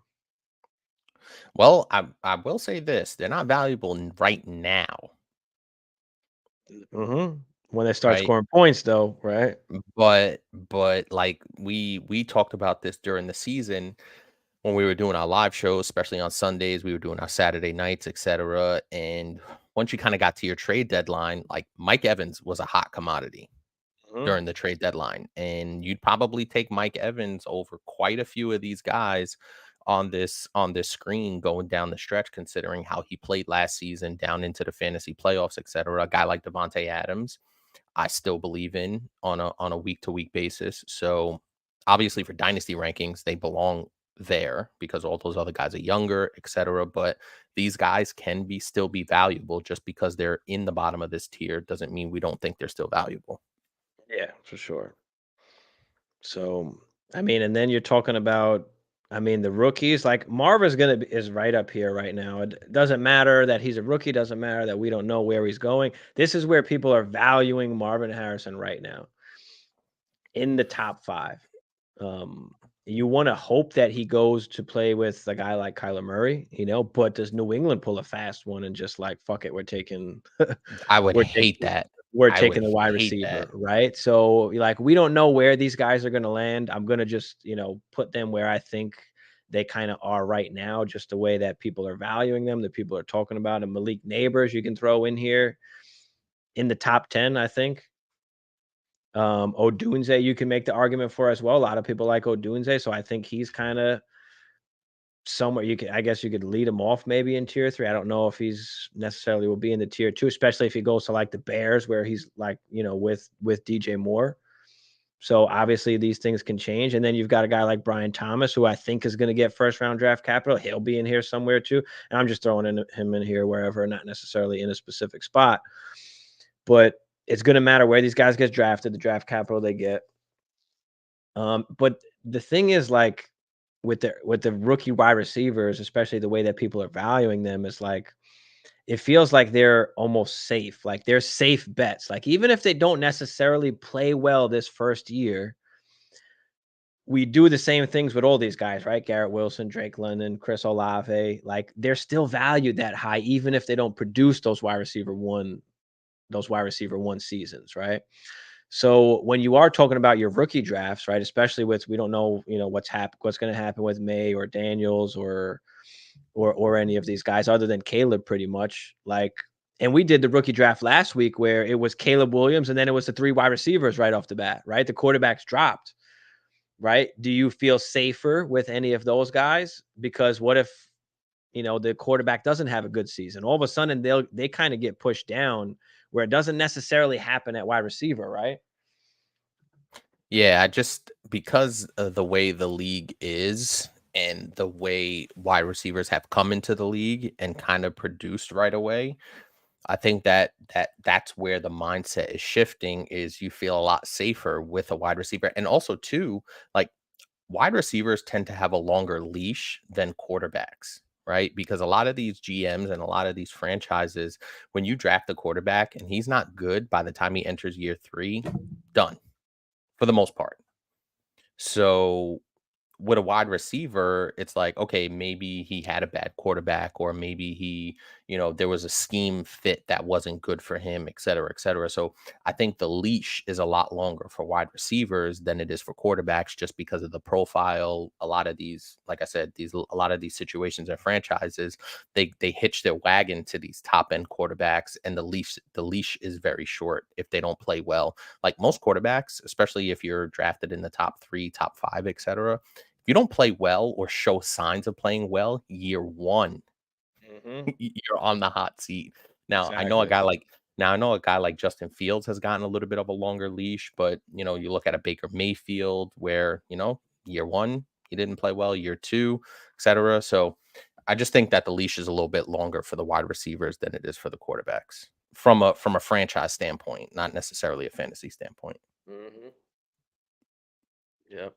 Well, I will say this: they're not valuable right now, when they start right? scoring points, though, right? But like we talked about this during the season when we were doing our live shows, especially on Sundays, we were doing our Saturday nights, etc. And once you kind of got to your trade deadline, like Mike Evans was a hot commodity Mhm. during the trade deadline, and you'd probably take Mike Evans over quite a few of these guys on this screen going down the stretch, considering how he played last season down into the fantasy playoffs, etc. A guy like Devontae Adams, I still believe in on a week to week basis. So obviously for dynasty rankings, they belong there because all those other guys are younger, etc. But these guys can be still be valuable just because they're in the bottom of this tier doesn't mean we don't think they're still valuable. Yeah, for sure. So, I mean, and then you're talking about, I mean, the rookies like Marva's is right up here right now. It doesn't matter that he's a rookie. Doesn't matter that we don't know where he's going. This is where people are valuing Marvin Harrison right now in the top 5. Um, you want to hope that he goes to play with a guy like Kyler Murray, but does New England pull a fast one and just like fuck it, we're taking I would we're hate taking that. we're I would taking the wide hate that. receiver, right? So like we don't know where these guys are gonna land. I'm gonna just, put them where I think they kind of are right now, just the way that people are valuing them, that people are talking about. And Malik Neighbors, you can throw in here in the top 10, I think. Odunze, you can make the argument for as well. A lot of people like Odunze, so I think he's kind of somewhere I guess you could lead him off maybe in tier 3. I don't know if he's necessarily will be in the tier 2, especially if he goes to like the Bears where he's like, with DJ Moore. So obviously these things can change. And then you've got a guy like Brian Thomas, who I think is going to get first round draft capital. He'll be in here somewhere too. And I'm just throwing him in here wherever, not necessarily in a specific spot. But It's going to matter where these guys get drafted, the draft capital they get. But the thing is, like, with the rookie wide receivers, especially the way that people are valuing them, is like it feels like they're almost safe. Like they're safe bets. Like even if they don't necessarily play well this first year, we do the same things with all these guys, right? Garrett Wilson, Drake London, Chris Olave. Like they're still valued that high, even if they don't produce those wide receiver one seasons, right? So when you are talking about your rookie drafts, right, especially with we don't know, what's going to happen with May or Daniels or any of these guys other than Caleb, pretty much. Like, and we did the rookie draft last week where it was Caleb Williams and then it was the 3 wide receivers right off the bat, right? The quarterbacks dropped, right? Do you feel safer with any of those guys? Because what if the quarterback doesn't have a good season? All of a sudden they kind of get pushed down where it doesn't necessarily happen at wide receiver, right? Yeah, just because of the way the league is and the way wide receivers have come into the league and kind of produced right away, I think that's where the mindset is shifting. Is you feel a lot safer with a wide receiver, and also too, like wide receivers tend to have a longer leash than quarterbacks, right? Because a lot of these GMs and a lot of these franchises, when you draft a quarterback and he's not good by the time he enters year 3, done for the most part. So with a wide receiver, it's like, okay, maybe he had a bad quarterback, or maybe there was a scheme fit that wasn't good for him, et cetera, et cetera. So I think the leash is a lot longer for wide receivers than it is for quarterbacks, just because of the profile. A lot of these, like I said, a lot of these situations and franchises, they hitch their wagon to these top end quarterbacks, and the leash is very short if they don't play well. Like most quarterbacks, especially if you're drafted in the top 3, top 5, et cetera, if you don't play well or show signs of playing well year 1, Mm-hmm. you're on the hot seat. Now, Exactly. I know a guy like Justin Fields has gotten a little bit of a longer leash, but you look at a Baker Mayfield where, year 1, he didn't play well, year 2, etc. So I just think that the leash is a little bit longer for the wide receivers than it is for the quarterbacks from a franchise standpoint, not necessarily a fantasy standpoint. Mm-hmm. Yep.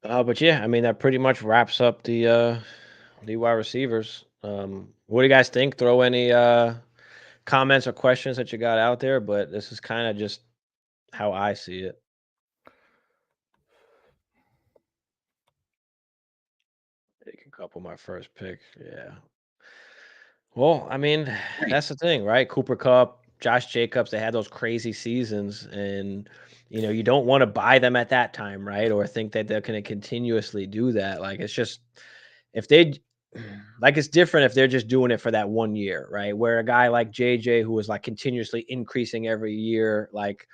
But yeah, I mean that pretty much wraps up the wide receivers. What do you guys think? Throw any comments or questions that you got out there, but this is kind of just how I see it. Take a couple my first pick. Yeah. Well, I mean, Great. that's the thing, right? Cooper Cup, Josh Jacobs, they had those crazy seasons, and you don't want to buy them at that time, right? Or think that they're going to continuously do that. Like it's just if they like it's different if they're just doing it for that 1 year, right? Where a guy like JJ who was like continuously increasing every year, like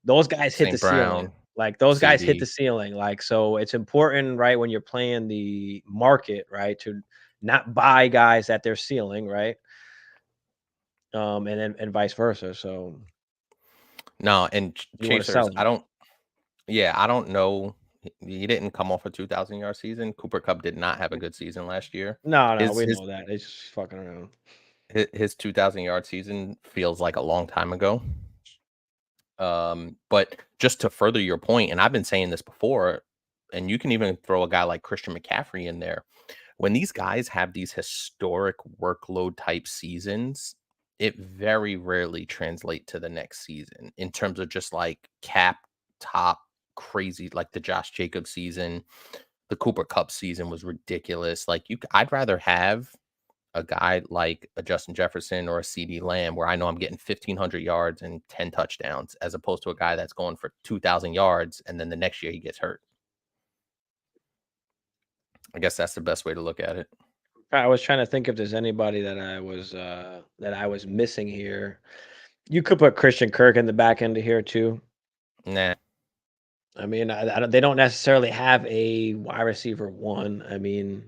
those guys hit the St. ceiling. Brown, Like those guys hit the CD. ceiling. Like so it's important, right, when you're playing the market, right, to not buy guys at their ceiling, right? And vice versa. So No, and you want to Chasers, sell I them. don't yeah, I don't know. He didn't come off a 2,000-yard season. Cooper Cup did not have a good season last year. No, no, His we his know that. They just fucking around. his 2,000-yard season feels like a long time ago. But just to further your point, and I've been saying this before, and you can even throw a guy like Christian McCaffrey in there. When these guys have these historic workload type seasons, it very rarely translate to the next season in terms of just like cap top crazy, like the Josh Jacobs season. The Cooper Cup season was ridiculous. Like I'd rather have a guy like a Justin Jefferson or a CD Lamb where I know I'm getting 1,500 yards and 10 touchdowns, as opposed to a guy that's going for 2,000 yards and then the next year he gets hurt. I guess that's the best way to look at it. I was trying to think if there's anybody that I was missing here. You could put Christian Kirk in the back end of here too. Nah, I mean, they don't necessarily have a wide receiver one. I mean,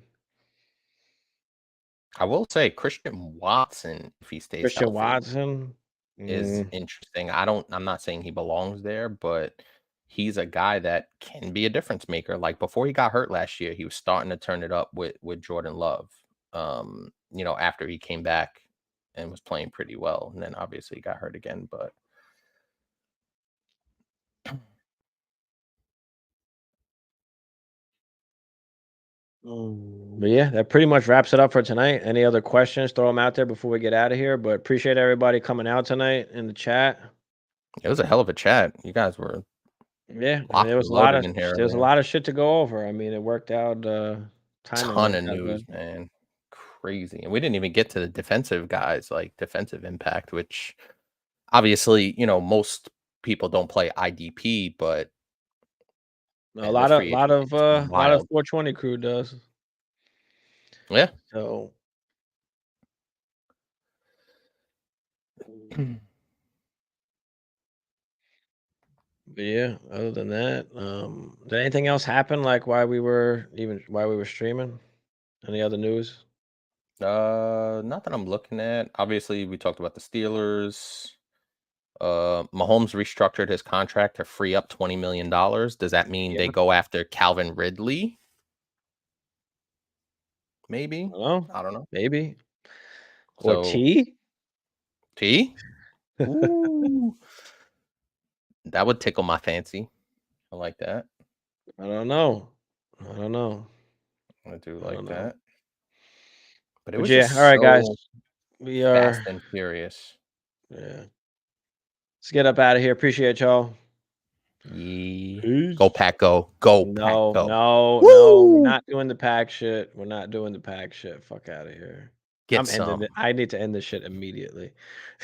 I will say Christian Watson, if he stays Christian healthy, Watson. is Mm, interesting. I'm not saying he belongs there, but he's a guy that can be a difference maker. Like before he got hurt last year, he was starting to turn it up with Jordan Love. After he came back and was playing pretty well, and then obviously he got hurt again. But But yeah, that pretty much wraps it up for tonight. Any other questions? Throw them out there before we get out of here. But appreciate everybody coming out tonight in the chat. It was a hell of a chat. You guys were Yeah, I mean locked there was and a lot loaded of in here there's a earlier. lot of shit to go over. I mean, it worked out. Timing Ton of worked out news, good. man. Crazy. And we didn't even get to the defensive guys, like defensive impact, which obviously, most people don't play IDP, but A man, this free agency is lot of wild. 420 crew does. Yeah. So but yeah, other than that, did anything else happen like while we were streaming? Any other news? Not that I'm looking at. Obviously, we talked about the Steelers. Mahomes restructured his contract to free up $20 million. Does that mean they Yeah. go after Calvin Ridley? Maybe. Oh, I don't know. maybe. Or So T? T? Ooh. That would tickle my fancy. I like that. I don't know. I don't know. I do I don't like know. that. But it But was yeah, all just right, guys. so We fast are and furious. yeah. Let's get up out of here. Appreciate y'all. Yeah. Go Peace. Pack Go. Go Pack No, Go. no, no. We're Woo! not doing the pack shit. We're not doing the pack shit. Fuck out of here. Get I'm ending some. it. I need to end this shit immediately.